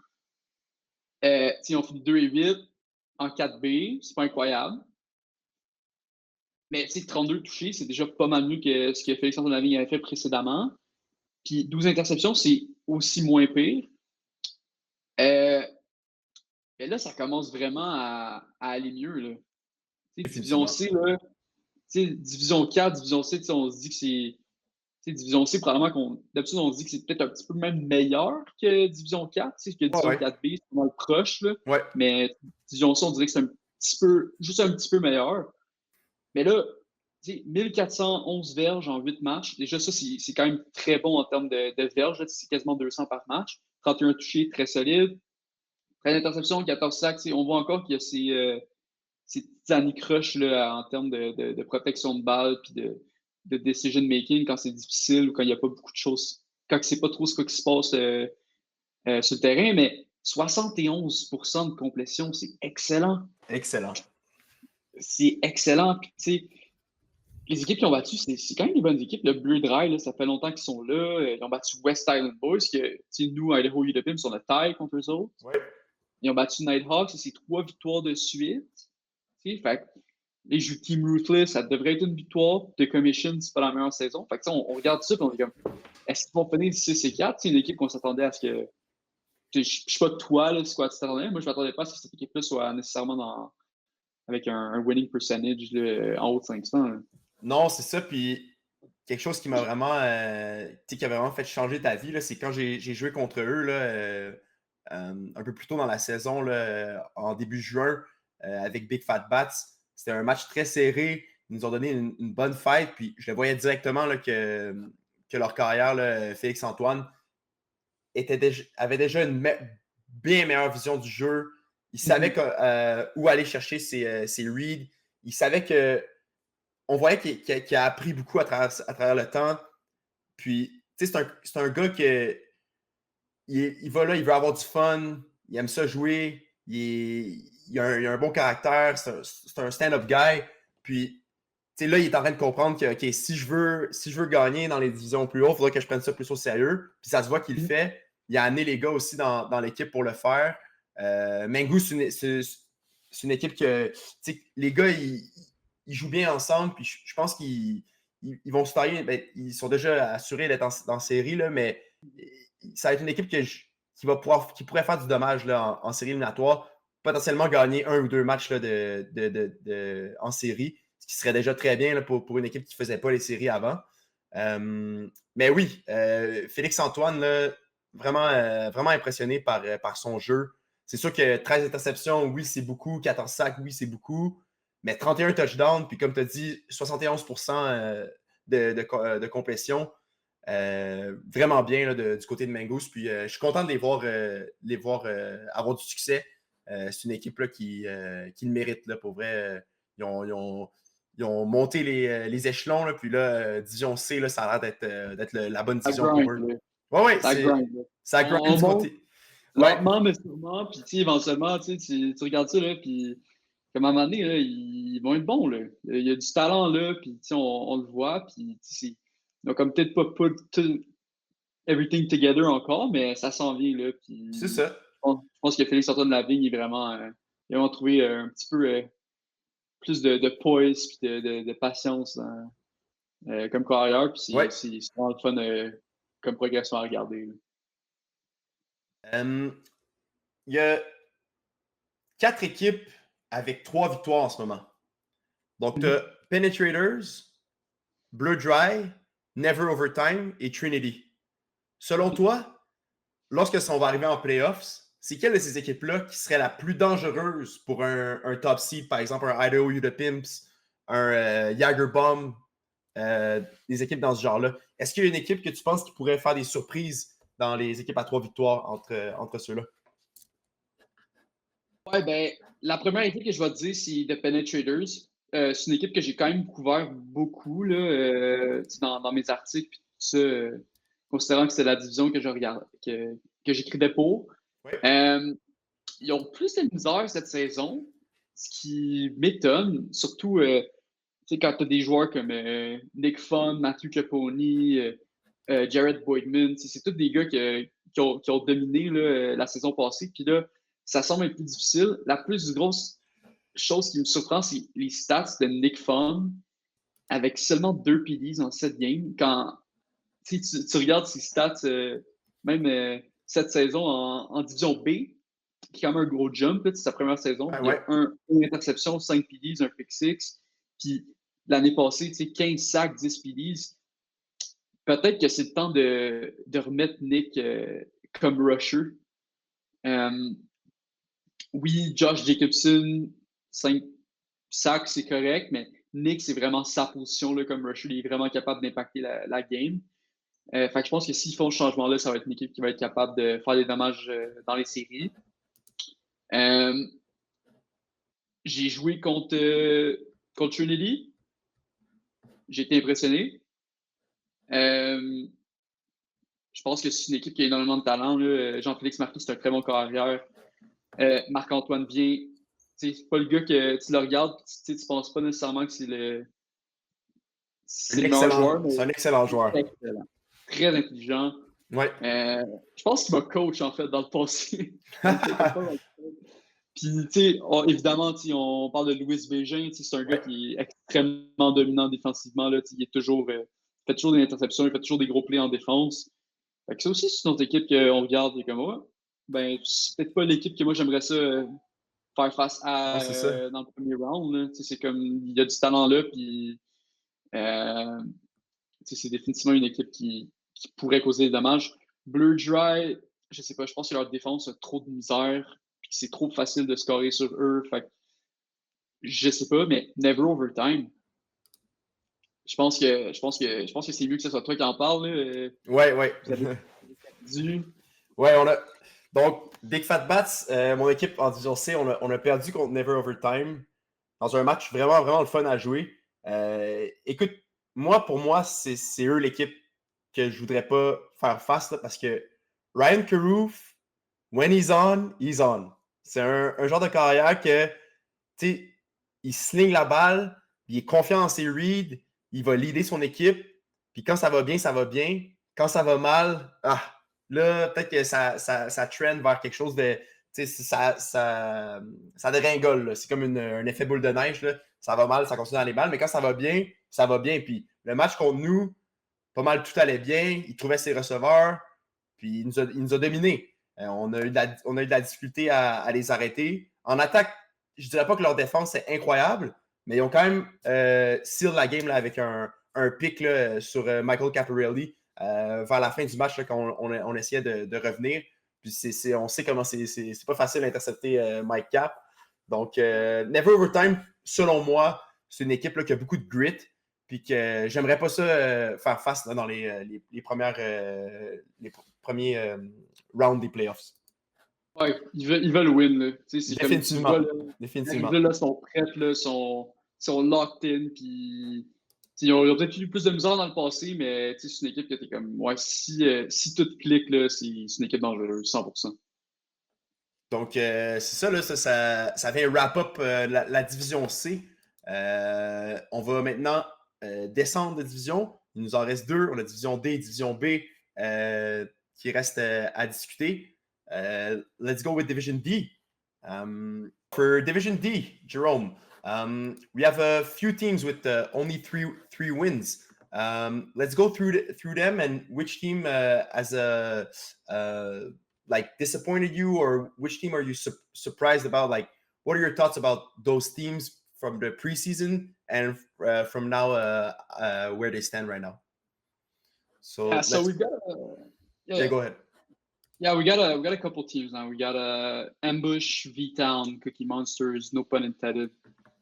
On finit 2-8 en 4B, c'est pas incroyable. Mais 32 touchés, c'est déjà pas mal mieux que ce que Félix-Antoine Lavigne avait fait précédemment. Puis 12 interceptions, c'est aussi moins pire. Mais là, ça commence vraiment à aller mieux. Là. Division C, là, Division 4, Division C, on se dit que c'est. Division C, probablement d'habitude, on se dit que c'est peut-être un petit peu même meilleur que Division 4, que Division 4B, c'est vraiment proche. Là. Ouais. Mais Division C, on dirait que c'est juste un petit peu meilleur. Mais là, 1411 verges en 8 matchs. Déjà, ça, c'est quand même très bon en termes de verges. C'est quasiment 200 par match. 31 touchés, très solide. 13 interceptions, 14 sacs. On voit encore qu'il y a ces petits anicroches là, en termes de protection de balle puis de decision making quand c'est difficile ou quand il n'y a pas beaucoup de choses, quand c'est pas trop ce qui se passe sur le terrain. Mais 71% de complétion, c'est excellent. Excellent. C'est excellent. Puis, tu sais, les équipes qui ont battu, c'est quand même des bonnes équipes. Le Bleu Dry, là, ça fait longtemps qu'ils sont là. Ils ont battu West Island Boys, que nous, à Idaho UW, on a taille contre eux autres. Ouais. Ils ont battu Nighthawks, c'est 3 victoires de suite. Fait les jeux Team Ruthless, ça devrait être une victoire. The Commission, c'est pas la meilleure saison. Fait que, on regarde ça et on est comme, est-ce qu'ils vont finir 6 et 4? C'est une équipe qu'on s'attendait à ce que. Je sais pas toi, là, c'est quoi tu t'attendais. Moi, je m'attendais pas à ce que cette équipe-là soit nécessairement avec un winning percentage là, en haut de 500. Là. Non, c'est ça. Puis quelque chose qui m'a vraiment, qui a vraiment fait changer ta vie, là, c'est quand j'ai joué contre eux là, un peu plus tôt dans la saison, là, en début juin, avec Big Fat Bats. C'était un match très serré. Ils nous ont donné une bonne fight. Puis je le voyais directement là, que leur carrière, là, Félix-Antoine, avait déjà une bien meilleure vision du jeu. Il savait où aller chercher ses reads. Il savait que. On voyait qu'il a appris beaucoup à travers le temps. Puis, tu sais, c'est un gars qui il va là, il veut avoir du fun, il aime ça jouer, il a un bon caractère, c'est un stand-up guy. Puis, tu sais, là, il est en train de comprendre que, OK, si je veux gagner dans les divisions plus hautes, il faudra que je prenne ça plus au sérieux. Puis ça se voit qu'il le fait. Il a amené les gars aussi dans l'équipe pour le faire. Mengu, c'est une équipe que, tu sais, les gars, ils jouent bien ensemble. Puis je pense qu'ils vont se tailler. Ben, ils sont déjà assurés d'être dans série, là, mais ça va être une équipe qui pourrait faire du dommage là, en série éliminatoire, potentiellement gagner 1 ou 2 matchs là, en série, ce qui serait déjà très bien là, pour une équipe qui ne faisait pas les séries avant. Mais oui, Félix-Antoine, là, vraiment impressionné par son jeu. C'est sûr que 13 interceptions, oui, c'est beaucoup. 14 sacs, oui, c'est beaucoup. Mais 31 touchdowns, puis comme tu as dit, 71% de complétion. Vraiment bien là, du côté de Mangoose. Puis je suis content de les voir avoir du succès. C'est une équipe là, qui le mérite. Là, pour vrai, ils ont monté les échelons. Là, puis là, Division C, là, ça a l'air d'être la bonne division pour eux. Oui, ça grind du côté. Lentement, mais sûrement. Puis éventuellement, tu regardes ça, là, puis comme à un moment donné, là, ils vont être bons. Là. Il y a du talent là, puis on le voit. Puis ils n'ont comme peut-être pas put everything together encore, mais ça s'en vient. Là, puis, c'est ça. Je pense que Félix-Antoine Lavigne est vraiment, il a vraiment trouvé un petit peu plus de poise et de patience comme carrière. Puis c'est vraiment le fun comme progression à regarder. Il y a 4 équipes avec 3 victoires en ce moment. Donc, tu as Penetrators, Blue Dry, Never Overtime et Trinity. Selon toi, lorsque on va arriver en playoffs, c'est quelle de ces équipes-là qui serait la plus dangereuse pour un top seed, par exemple un Idaho U de Pimps, un Jagger Bomb, des équipes dans ce genre-là? Est-ce qu'il y a une équipe que tu penses qui pourrait faire des surprises dans les équipes à 3 victoires entre ceux-là? Ouais, ben, la première équipe que je vais te dire, c'est The Penetrators. C'est une équipe que j'ai quand même couvert beaucoup là, dans mes articles, puis tout ça, considérant que c'est la division que je regarde, que j'écrivais pour. Ouais. Ils ont plus de misère cette saison, ce qui m'étonne, surtout quand tu as des joueurs comme Nick Fun, Matthew Caponi, Jared Boydman, c'est tous des gars qui ont dominé là, la saison passée. Puis là, ça semble un peu difficile. La plus grosse chose qui me surprend, c'est les stats de Nick Fun avec seulement 2 PDs en 7 games. Quand tu regardes ses stats, même cette saison en Division B, qui est quand même un gros jump, c'est sa première saison. Ah, Il y ouais. a une interception, 5 PDs, un pick six. Puis l'année passée, 15 sacs, 10 PDs. Peut-être que c'est le temps de remettre Nick comme rusher. Oui, Josh Jacobson, 5 sacs, c'est correct, mais Nick, c'est vraiment sa position là, comme rusher. Il est vraiment capable d'impacter la game. Fait que je pense que s'ils font ce changement-là, ça va être une équipe qui va être capable de faire des dommages dans les séries. J'ai joué contre Trinity. J'ai été impressionné. Je pense que c'est une équipe qui a énormément de talent. Là. Jean-Félix Marquis, c'est un très bon carrière. Marc-Antoine Vien, c'est pas le gars que tu le regardes, tu penses pas nécessairement que c'est le meilleur joueur. C'est un excellent joueur. Excellent. Très intelligent. Ouais. Je pense qu'il m'a coach en fait dans le passé. Puis, tu sais, évidemment, on parle de Louis Bégin, c'est un gars qui est extrêmement dominant défensivement. Là, il fait toujours des interceptions, il fait toujours des gros plays en défense. Fait que ça aussi, c'est une autre équipe qu'on regarde et comme, ouais, ben, c'est peut-être pas l'équipe que moi j'aimerais ça faire face à dans le premier round. C'est comme, il y a du talent là, puis c'est définitivement une équipe qui pourrait causer des dommages. Bleu Dry, je sais pas, je pense que leur défense a trop de misère, puis c'est trop facile de scorer sur eux. Fait que, je sais pas, mais never overtime. Je pense que c'est mieux que ce soit toi qui en parle. Là. Ouais. Vous avez perdu. Ouais, donc, Big Fat Bats, mon équipe en Division C, on a perdu contre Never Overtime dans un match vraiment, vraiment le fun à jouer. Écoute, pour moi, c'est eux l'équipe que je voudrais pas faire face là, parce que Ryan Carew, when he's on, he's on. C'est un genre de carrière que, tu sais, il sling la balle, il est confiant en ses reads, il va leader son équipe, puis quand ça va bien, ça va bien. Quand ça va mal, là, peut-être que ça trend vers quelque chose de. Tu sais, ça déringole. C'est comme un effet boule de neige. Là. Ça va mal, ça continue dans les balles, mais quand ça va bien, ça va bien. Puis le match contre nous, pas mal tout allait bien. Il trouvait ses receveurs, puis il nous a dominés. On a eu de la difficulté à les arrêter. En attaque, je dirais pas que leur défense est incroyable, mais ils ont quand même seal la game là, avec un pick là, sur Michael Caparelli vers la fin du match là, quand on essayait de revenir. Puis on sait comment c'est pas facile d'intercepter Mike Cap. Donc, Never Overtime, selon moi, c'est une équipe là, qui a beaucoup de grit. Puis que j'aimerais pas ça faire face là, dans les premiers rounds des playoffs. Ouais, ils veulent win. Là. Définitivement. Comme, Définitivement. là, sont prêts, là, sont locked in, puis ils ont peut-être eu plus de misère dans le passé, mais c'est une équipe que t'es comme, ouais, si tout clique, là, c'est une équipe dangereuse, 100%. Donc, c'est ça, là, ça vient wrap-up la division C. On va maintenant descendre de division. Il nous en reste deux. On a division D et division B qui restent à discuter. Let's go with Division D. For Division D, Jerome, we have a few teams with only three wins. Let's go through them and which team has a like disappointed you, or which team are you surprised about? Like, what are your thoughts about those teams from the preseason and from now where they stand right now? So we've got go ahead. Yeah, we got a couple teams now. We got Ambush, V-Town, Cookie Monsters, no pun intended,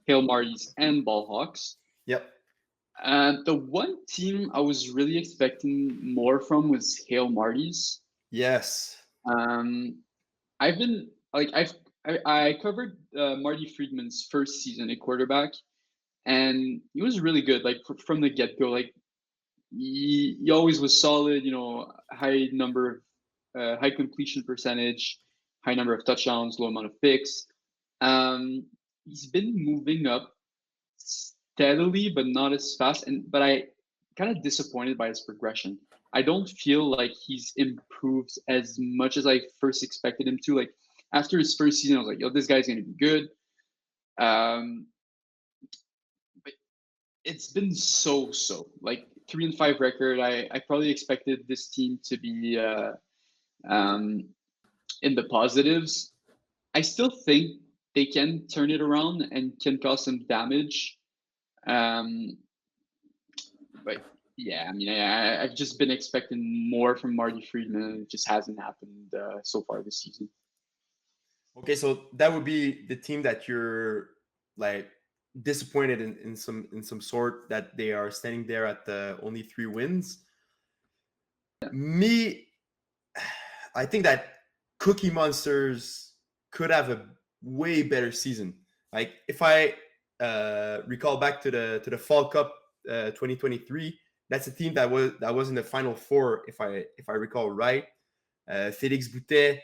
Hail Marties, and Ballhawks. Yep. The one team I was really expecting more from was Hail Marties. Yes. I've I covered Marty Friedman's first season at quarterback, and he was really good. Like from the get go, like he always was solid. You know, high completion percentage, high number of touchdowns, low amount of picks. He's been moving up steadily, but not as fast. But I kind of disappointed by his progression. I don't feel like he's improved as much as I first expected him to. Like after his first season, I was like, "Yo, this guy's gonna be good." Um, but it's been so. Like 3-5 record. I probably expected this team to be um, in the positives. I still think they can turn it around and can cause some damage. But yeah, I mean, I've just been expecting more from Marty Friedman, and it just hasn't happened so far this season. Okay, so that would be the team that you're like disappointed in some sort that they are standing there at the only 3 wins. Yeah. Me, I think that Cookie Monsters could have a way better season. Like if I recall back to the Fall Cup 2023, that's a team that was in the Final Four, if I recall right. Félix Boutet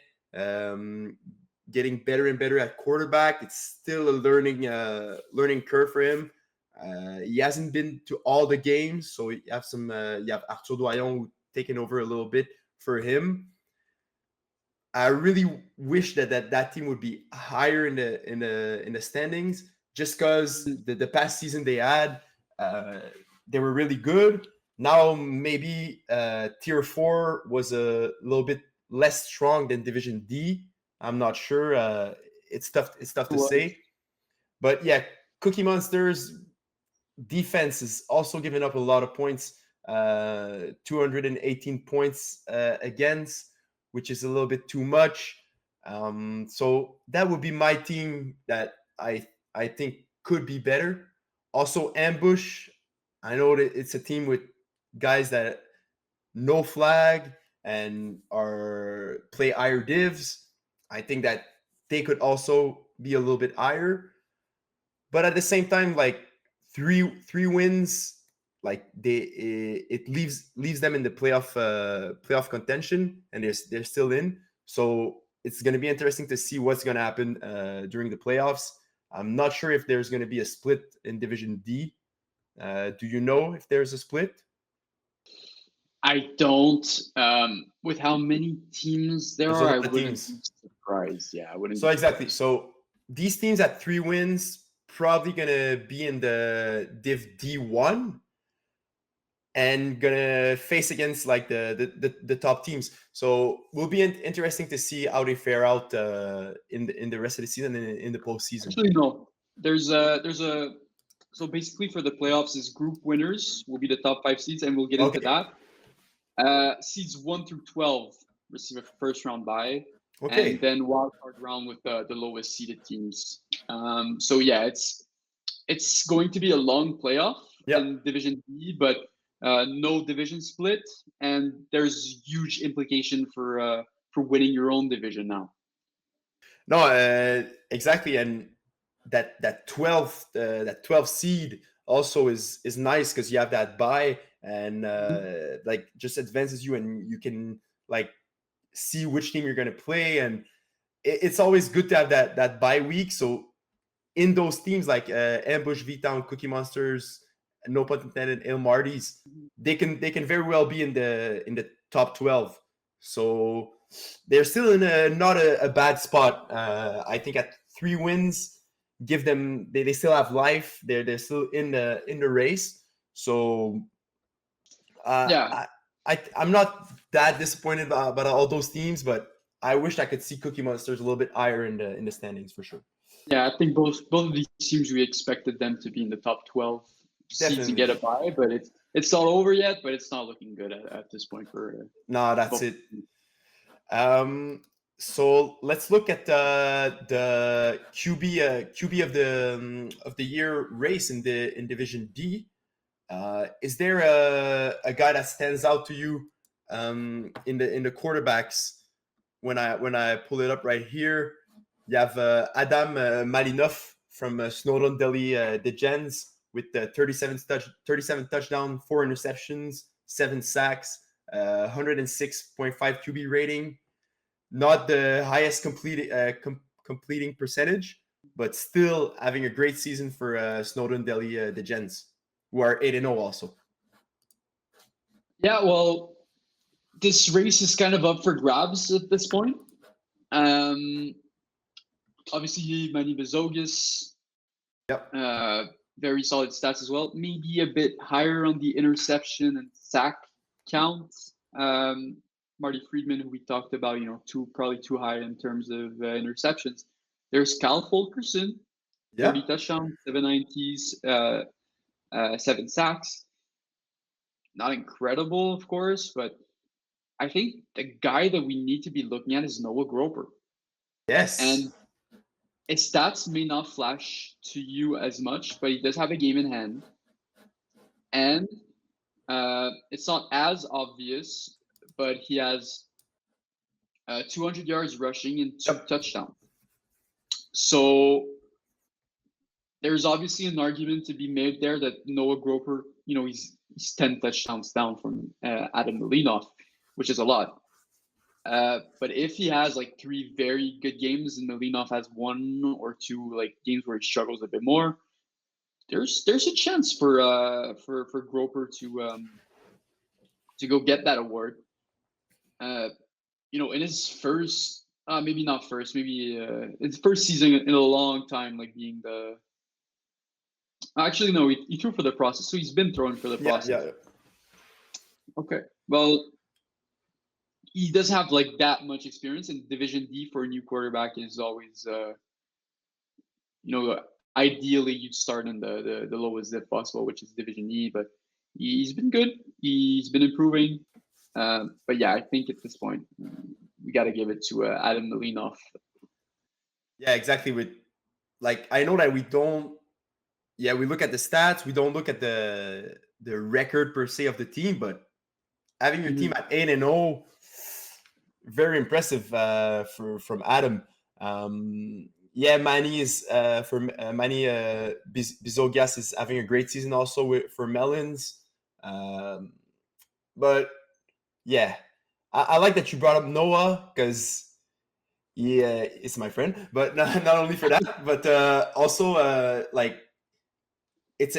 getting better and better at quarterback. It's still a learning curve for him. He hasn't been to all the games, so you have Arthur Doyon taking over a little bit for him. I really wish that team would be higher in the standings, just because the past season they had, they were really good. Now maybe Tier 4 was a little bit less strong than Division D. I'm not sure. It's tough to say. But yeah, Cookie Monsters defense is also giving up a lot of points. 218 points against, which is a little bit too much. So that would be my team that I think could be better. Also, Ambush. I know that it's a team with guys that no flag and are play higher divs. I think that they could also be a little bit higher. But at the same time, like three wins, like it leaves them in the playoff contention, and they're still in. So it's going to be interesting to see what's going to happen during the playoffs. I'm not sure if there's going to be a split in Division D. Do you know if there's a split? I don't. With how many teams there There's a are, I lot of wouldn't teams. be surprised. Yeah, I wouldn't. So Be exactly. surprised. So these teams at 3 wins probably gonna be in the Div D1 and gonna face against like the top teams. So will be interesting to see how they fare out in the rest of the season and in the postseason. Actually, no. There's a so basically for the playoffs is group winners will be the top 5 seeds, and we'll get into Okay. that. Seeds 1 through 12 receive a first round bye, Okay. and then wild card round with the lowest seeded teams. So yeah, it's going to be a long playoff Yeah. in Division D, but no division split, and there's huge implication for winning your own division now. No, exactly, and that 12th seed also is nice because you have that bye and like just advances you, and you can like see which team you're going to play, and it's always good to have that bye week. So in those teams like Ambush, V-Town, Cookie Monsters, no pun intended, Il Marty's, they can very well be in the top 12. So they're still in not a bad spot. I think at 3 wins, give them they still have life. They're still in the race. So Yeah, I'm not that disappointed about all those teams, but I wish I could see Cookie Monsters a little bit higher in the standings for sure. yeah. I think both of these teams we expected them to be in the top 12 seeds and Definitely. get a bye, but it's not over yet. But it's not looking good at this point for. No, that's it. So let's look at the QB of the year race in Division D. Is there a guy that stands out to you in the quarterbacks? When I pull it up right here, You have Adam Malinov from Snowdon Delhi Gens with 37 touchdown, 4 interceptions, 7 sacks, 106.5 QB rating. Not the highest completing percentage, but still having a great season for Snowdon Delhi Gens, who are 8-0 also. Yeah, well, this race is kind of up for grabs at this point. Obviously, Manny Bezogis, Yep. very solid stats as well. Maybe a bit higher on the interception and sack count. Marty Friedman, who we talked about, probably too high in terms of interceptions. There's Cal Fulkerson, 30 touchdowns, 790s, 7 sacks. Not incredible, of course, but I think the guy that we need to be looking at is Noah Groper. Yes. And his stats may not flash to you as much, but he does have a game in hand. And it's not as obvious, but he has 200 yards rushing and 2 touchdowns. So there's obviously an argument to be made there that Noah Groper, he's 10 touchdowns down from Adam Malinov, which is a lot. But if he has like 3 very good games and Malinov has 1 or 2 like games where he struggles a bit more, there's a chance for Groper to go get that award. In his first, maybe not first, maybe his first season in a long time, like being the. Actually, no, he threw for the process, so he's been throwing for the process. Yeah. Okay, well, he does have like that much experience, and Division D for a new quarterback is always, ideally you'd start in the lowest zip possible, which is Division E. But he's been good. He's been improving. But yeah, I think at this point we got to give it to Adam Malinov. Yeah, exactly. I know that we don't. Yeah, we look at the stats. We don't look at the record per se of the team, but having your team at 8-0, very impressive from Adam. Manny is Manny Bizogias is having a great season also for Melons. But yeah, I like that you brought up Noah because it's my friend. But not only for that, but also it's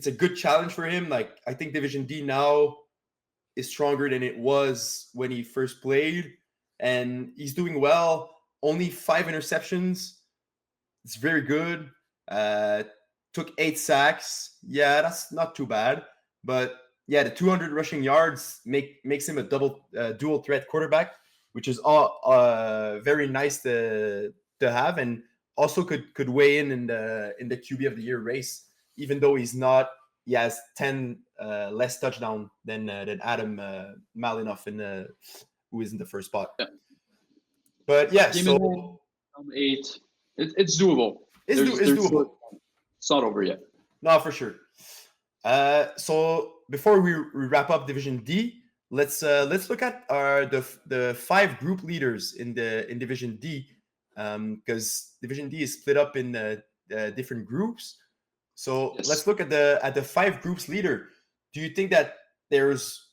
a good challenge for him. Like I think Division D now is stronger than it was when he first played, and he's doing well. Only 5 interceptions. It's very good. Took 8 sacks. Yeah, that's not too bad. But yeah, the 200 rushing yards makes him a dual threat quarterback, which is all very nice to have, and also could weigh in the QB of the year race. Even though he has 10 less touchdown than Adam Malinov who is in the first spot. Yeah. But yeah, so 8. It's doable. It's doable. It's not over yet. No, for sure. So before we wrap up Division D, let's look at the 5 group leaders in Division D, because Division D is split up in different groups. So let's look at the 5 groups leader. Do you think that there's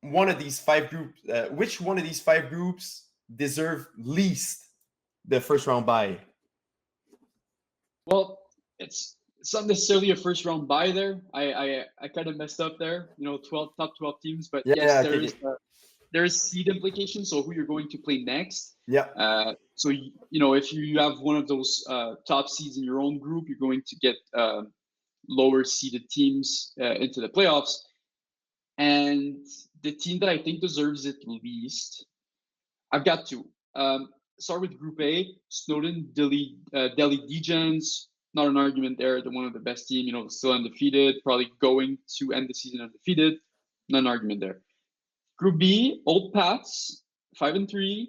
one of these 5 groups? Which one of these 5 groups deserve least the first round bye? Well, it's not necessarily a first round bye there. I kind of messed up there. top 12 teams, but yes, there is seed implications. So who you're going to play next? Yeah. So if you have one of those top seeds in your own group, you're going to get lower seeded teams into the playoffs. And the team that I think deserves it least, I've got 2. Start with Group A, Snowdon Delhi Degens. Not an argument there. They're one of the best team. Still undefeated. Probably going to end the season undefeated. Not an argument there. Group B, Old Pats, 5-3,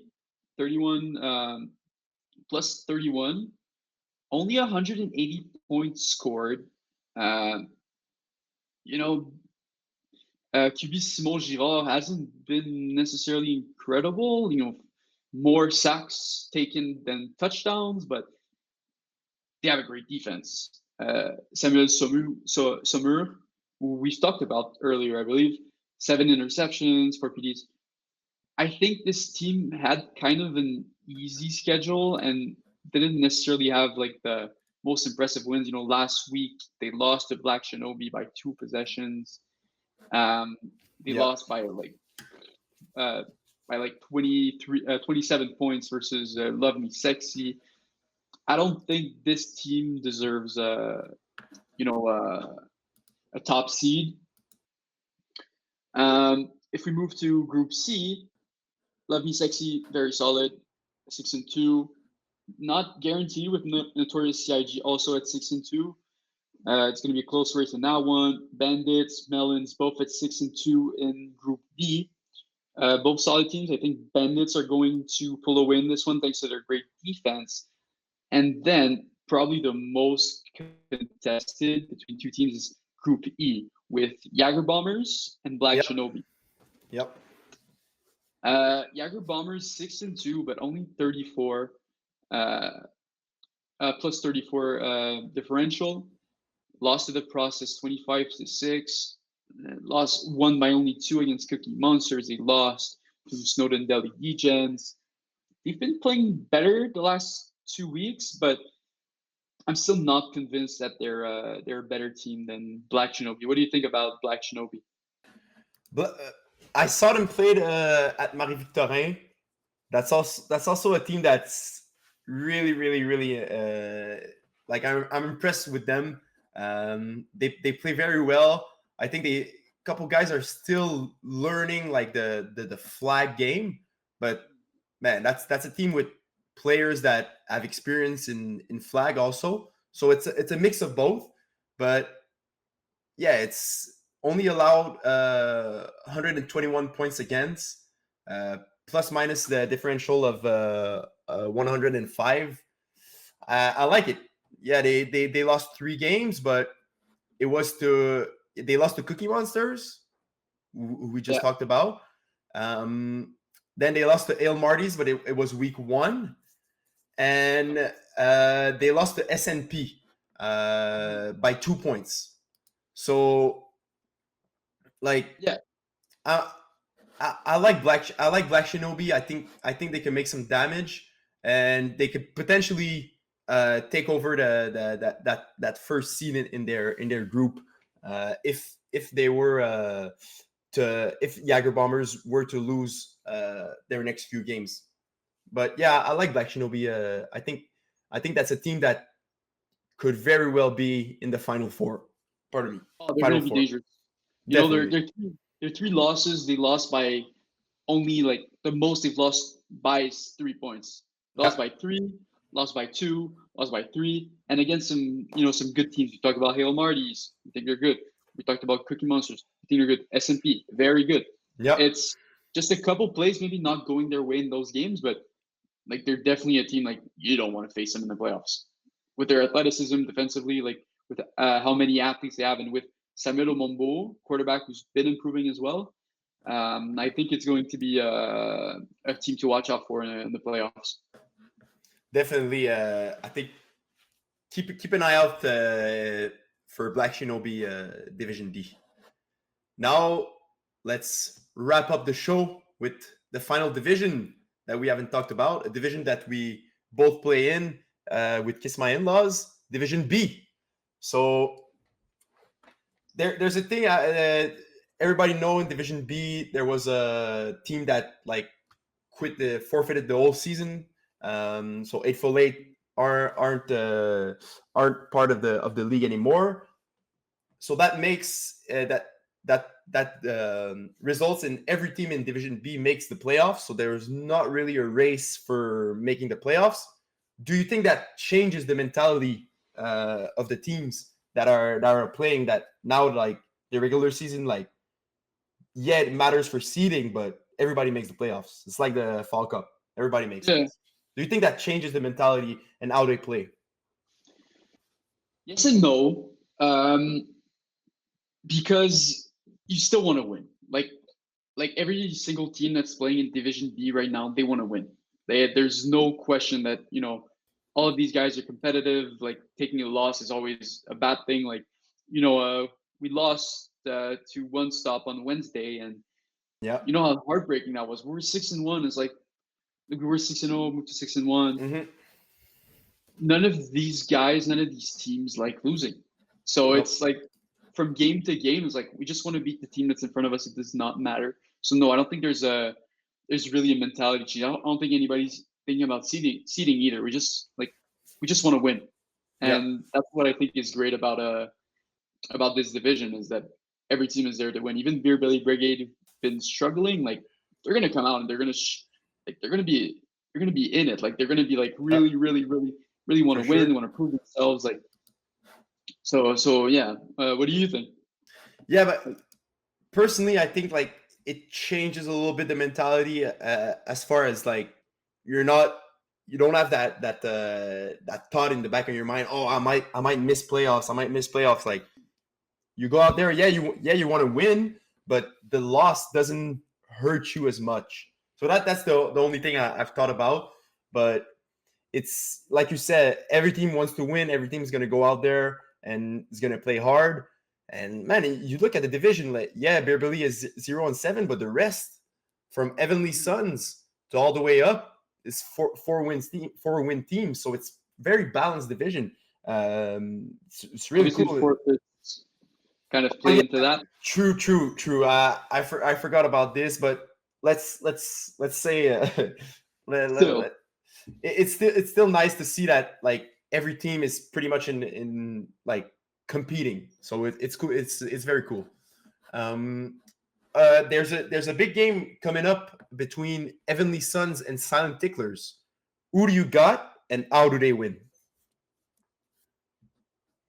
31 plus 31. Only 180 points scored. QB Simon Girard hasn't been necessarily incredible. more sacks taken than touchdowns, but they have a great defense. Samuel Sommer, who we've talked about earlier, I believe, 7 interceptions, 4 PDs. I think this team had kind of an easy schedule and didn't necessarily have like the most impressive wins. You know, last week they lost to Black Shinobi by 2 possessions. They Yeah. lost uh, by like 27 points versus Love Me Sexy. I don't think this team deserves you know, a top seed. If we move to Group C, Love Me Sexy, very solid, 6-2. Not guaranteed with Notorious CIG also at 6-2. It's going to be a close race in that one. Bandits, Melons, both at 6-2 in Group D. Both solid teams. I think Bandits are going to pull away in this one thanks to their great defense. And then probably the most contested between two teams is Group E with Jager Bombers and Black Yep. Shinobi. Yep. Jager Bombers 6-2, but only 34 plus 34 differential. Lost to the process 25-6. Won by only 2 against Cookie Monsters. They lost to Snowden Deli Degens. They've been playing better the last 2 weeks, but I'm still not convinced that they're a better team than Black Shinobi. What do you think about Black Shinobi? But I saw them played at Marie-Victorin. That's also a team that's really, really, really like I'm impressed with them. They play very well. I think a couple guys are still learning like the flag game, but man, that's a team with players that have experience in flag also. So it's a mix of both, but yeah, it's only allowed 121 points against, plus minus the differential of 105. I like it. Yeah, they lost 3 games, but they lost to Cookie Monsters, who we just talked about. Then they lost to Ale Marty's, but it was week 1, and they lost to SNP by 2 points. So, like, Yeah. I like Black Shinobi. I think they can make some damage, and they could potentially take over that first seed in their group if they were if Jager Bombers were to lose their next few games. But yeah, I like Black Shinobi. I think that's a team that could very well be in the Final Four. Pardon me. Oh, they're Final going to be Four. dangerous. You know, Definitely. their 3 losses, they lost by only like the most they've lost by is 3 points. Lost by 3, lost by 2, lost by 3, and against some good teams. We talked about Hale Marty's. I think they're good. We talked about Cookie Monsters. I think they're good. S&P, very good. Yep. It's just a couple plays maybe not going their way in those games, but like they're definitely a team like you don't want to face them in the playoffs with their athleticism defensively, like with how many athletes they have, and with Samuel Mombo, quarterback who's been improving as well. I think it's going to be a team to watch out for in the playoffs. Definitely. I think keep an eye out for Black Shinobi Division D. Now let's wrap up the show with the final division that we haven't talked about, a division that we both play in with Kiss My In-Laws, Division B. So there's a thing everybody know in Division B. There was a team that like forfeited the whole season. So 848 aren't part of the league anymore. So that makes that results in every team in Division B makes the playoffs. So there's not really a race for making the playoffs. Do you think that changes the mentality of the teams that are playing that now, like the regular season, like yeah, it matters for seeding, but everybody makes the playoffs. It's like the Fall Cup. Everybody makes it. Do you think that changes the mentality and how they play? Yes and no, because you still want to win. Like every single team that's playing in Division B right now, they want to win. There's no question that all of these guys are competitive. Like taking a loss is always a bad thing. Like we lost to One Stop on Wednesday, and Yeah. you know how heartbreaking that was. We were 6-1. It's like we were 6-0, moved to 6-1. Mm-hmm. None of these guys, none of these teams like losing. So No. it's like from game to game, it's like we just want to beat the team that's in front of us. It does not matter. So no, I don't think there's really a mentality change. I don't think anybody's thinking about seeding either. We just want to win, Yeah. and that's what I think is great about this division is that every team is there to win. Even Beer Belly Brigade have been struggling. Like they're gonna come out and they're gonna be in it. Like they're gonna be like really want For to win. sure. They want to prove themselves. Like so yeah. What do you think? Yeah, but personally, I think like it changes a little bit the mentality as far as like you don't have that thought in the back of your mind. Oh, I might miss playoffs. I might miss playoffs. Like you go out there, you want to win, but the loss doesn't hurt you as much. So that's the only thing I've thought about. But it's like you said, every team wants to win. Every team's going to go out there and is going to play hard. And man, you look at the division, like Beer Billy is 0-7, but the rest, from Heavenly Suns to all the way up, is four win teams. So it's very balanced division. It's really Obviously, cool. forfeits kind of Oh, play yeah, into that. true. I forgot about this, but let's say Still, it's still nice to see that like every team is pretty much in like competing. So it's cool. It's very cool. There's a big game coming up between Heavenly Suns and Silent Ticklers. Who do you got, and how do they win?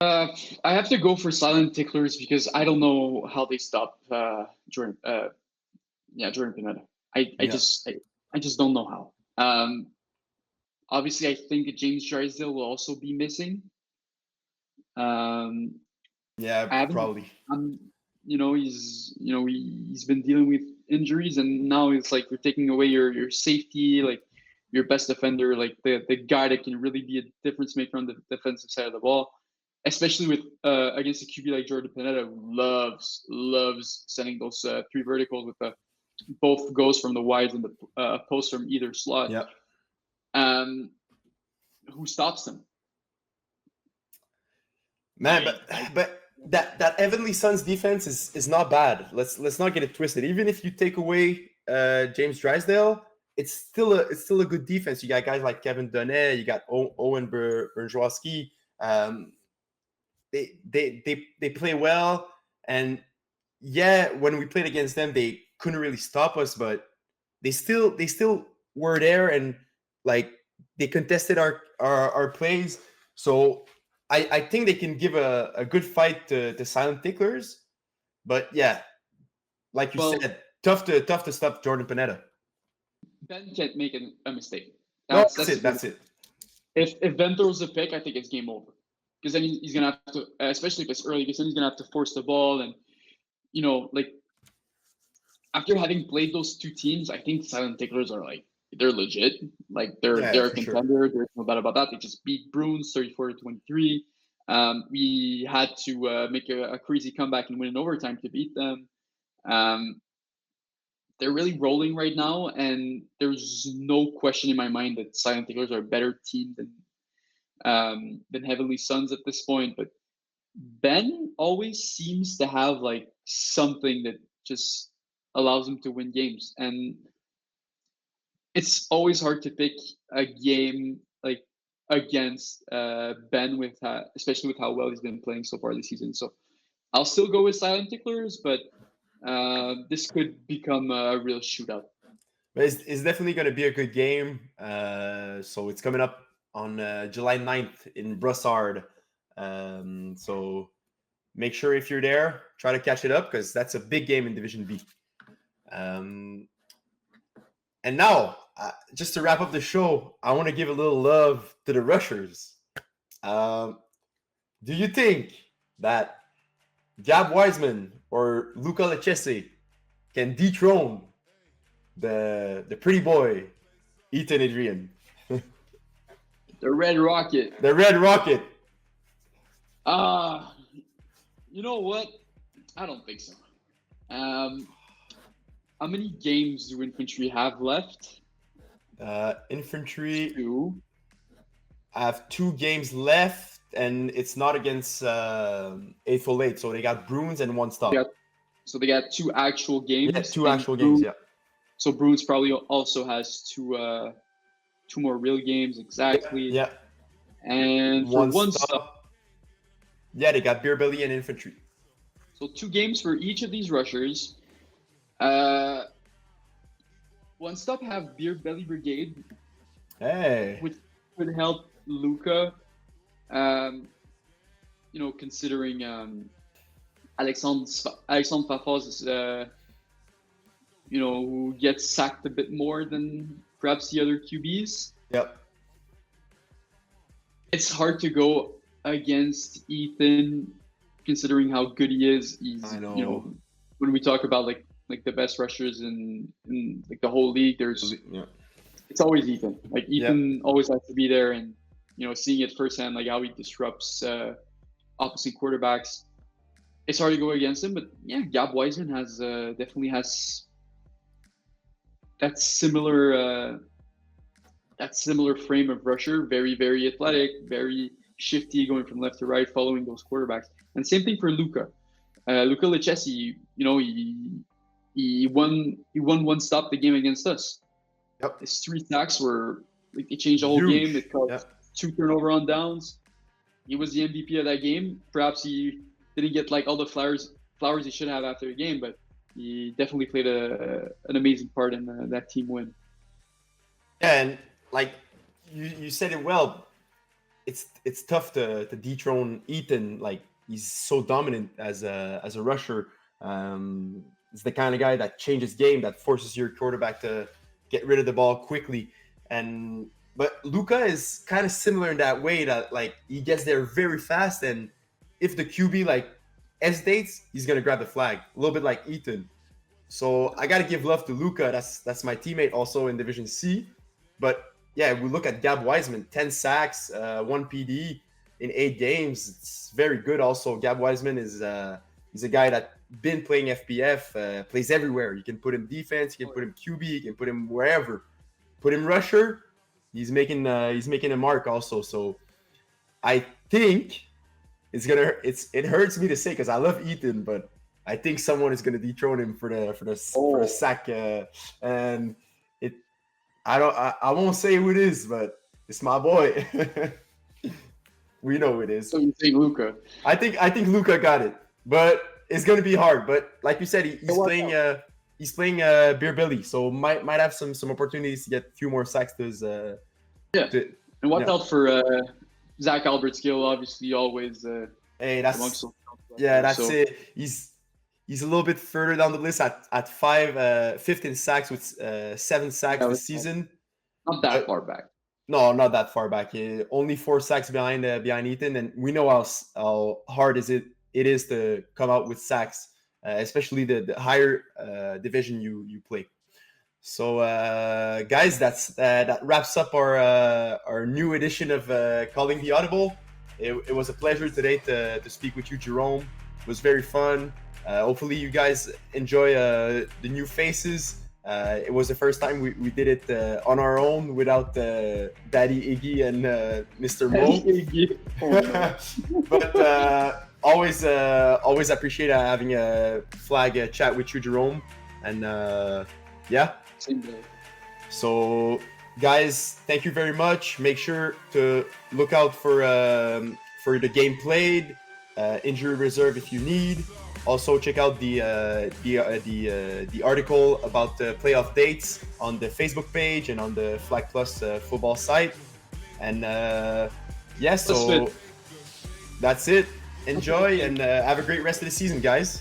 I have to go for Silent Ticklers because I don't know how they stop Jordan. Jordan Pineda. Yeah, I just don't know how. Obviously, I think that James Drysdale will also be missing. Um, yeah, I haven't. probably. He's been dealing with injuries, and now it's like you're taking away your safety, like your best defender, like the guy that can really be a difference maker on the defensive side of the ball, especially with against a QB like Jordan Pineda, who loves sending those three verticals with both goes from the wides and the post from either slot. Yeah. Who stops them? Man, but that Heavenly Suns defense is not bad. Let's not get it twisted. Even if you take away James Drysdale, it's still a good defense. You got guys like Kevin Donnet, you got Owen Berjowski. They play well, and when we played against them, they couldn't really stop us, but they still were there, and like they contested our plays. So I think they can give a good fight to Silent Ticklers. But yeah, like you said, tough to stop Jordan Pineda. Ben can't make a mistake. No, that's it. If Ben throws a pick, I think it's game over. Because then he's gonna have to, especially if it's early, because then he's gonna have to force the ball, and like after having played those two teams, I think Silent Ticklers are like they're legit. Like they're a contender. Sure. There's no doubt about that. They just beat Bruins 34-23. We had to make a crazy comeback and win in overtime to beat them. They're really rolling right now, and there's no question in my mind that Silent Ticklers are a better team than Heavenly Suns at this point. But Ben always seems to have like something that just allows him to win games, and it's always hard to pick a game like against Ben with especially with how well he's been playing so far this season. So I'll still go with Silent Ticklers, but this could become a real shootout. But it's definitely going to be a good game. So it's coming up on July 9th in Brossard. So make sure if you're there, try to catch it up because that's a big game in Division B. And now, just to wrap up the show, I want to give a little love to the rushers. Do you think that Gab Wiseman or Luca Lecchese can dethrone the pretty boy Ethan Adrian. The Red Rocket. The Red Rocket. You know what? I don't think so. How many games do infantry have left? Infantry 2. have 2 games left, and it's not against 8 so they got Bruins and 1 stop. So they got 2 actual games. Yeah, 2 actual games. Yeah. So Bruins probably also has 2 more real games exactly. Yeah. And for 1 stop. Yeah, they got Beer Belly and Infantry. So 2 games for each of these rushers. 1 stop have Beer Belly Brigade. Hey. Which would help Luca. Considering Alexandre Fafaz is, who gets sacked a bit more than perhaps the other QBs. Yep. It's hard to go against Ethan, considering how good he is. I know. When we talk about like the best rushers in like the whole league, it's always Ethan. Like Ethan always has to be there, and seeing it firsthand, like how he disrupts opposite quarterbacks. It's hard to go against him, but yeah, Gab Wiseman definitely has that similar frame of rusher. Very, very athletic, very shifty, going from left to right, following those quarterbacks. And same thing for Luca. Luca Lecchesi, he won 1 stop the game against us. Yep. His 3 sacks were like they changed the whole game. It caused 2 turnover on downs. He was the MVP of that game. Perhaps he didn't get like all the flowers he should have after the game, but he definitely played an amazing part in that team win. Yeah, and like you said it well. It's tough to dethrone Ethan. Like he's so dominant as a rusher. He's the kind of guy that changes game, that forces your quarterback to get rid of the ball quickly. But Luca is kind of similar in that way, that like he gets there very fast, and if the QB like hesitates, he's gonna grab the flag. A little bit like Ethan. So I gotta give love to Luca. That's my teammate also in Division C. But yeah, we look at Gab Wiseman, 10 sacks, 1 PD in 8 games. It's very good. Also, Gab Wiseman is he's a guy that been playing FPF, plays everywhere. You can put him defense, you can put him QB, you can put him wherever. Put him rusher. He's making a mark also. So I think it hurts me to say because I love Ethan, but I think someone is gonna dethrone him for the sack, and I won't say who it is, but it's my boy. We know who it is. So you think Luca? I think Luca got it, but it's gonna be hard. But like you said, he's playing Beer Billy, so might have some opportunities to get a few more sacks to his. And watch out for Zach Albert's-Gill, obviously always. Hey, that's it. He's a little bit further down the list at 5th in sacks with 7 sacks this season. Not that far back. No, not that far back. Only 4 sacks behind Ethan, and we know how hard it is to come out with sacks, especially the higher division you play. So, guys, that wraps up our new edition of Calling the Audible. It was a pleasure today to speak with you, Jerome. It was very fun. Hopefully, you guys enjoy the new faces. It was the first time we did it on our own without Daddy Iggy and Mr. Mo. But always appreciate having a flag chat with you, Jerome. And yeah. Same day. So, guys, thank you very much. Make sure to look out for the game played, injury reserve if you need. Also, check out the article about the playoff dates on the Facebook page and on the Flag Plus football site. And so that's it. Enjoy and have a great rest of the season, guys.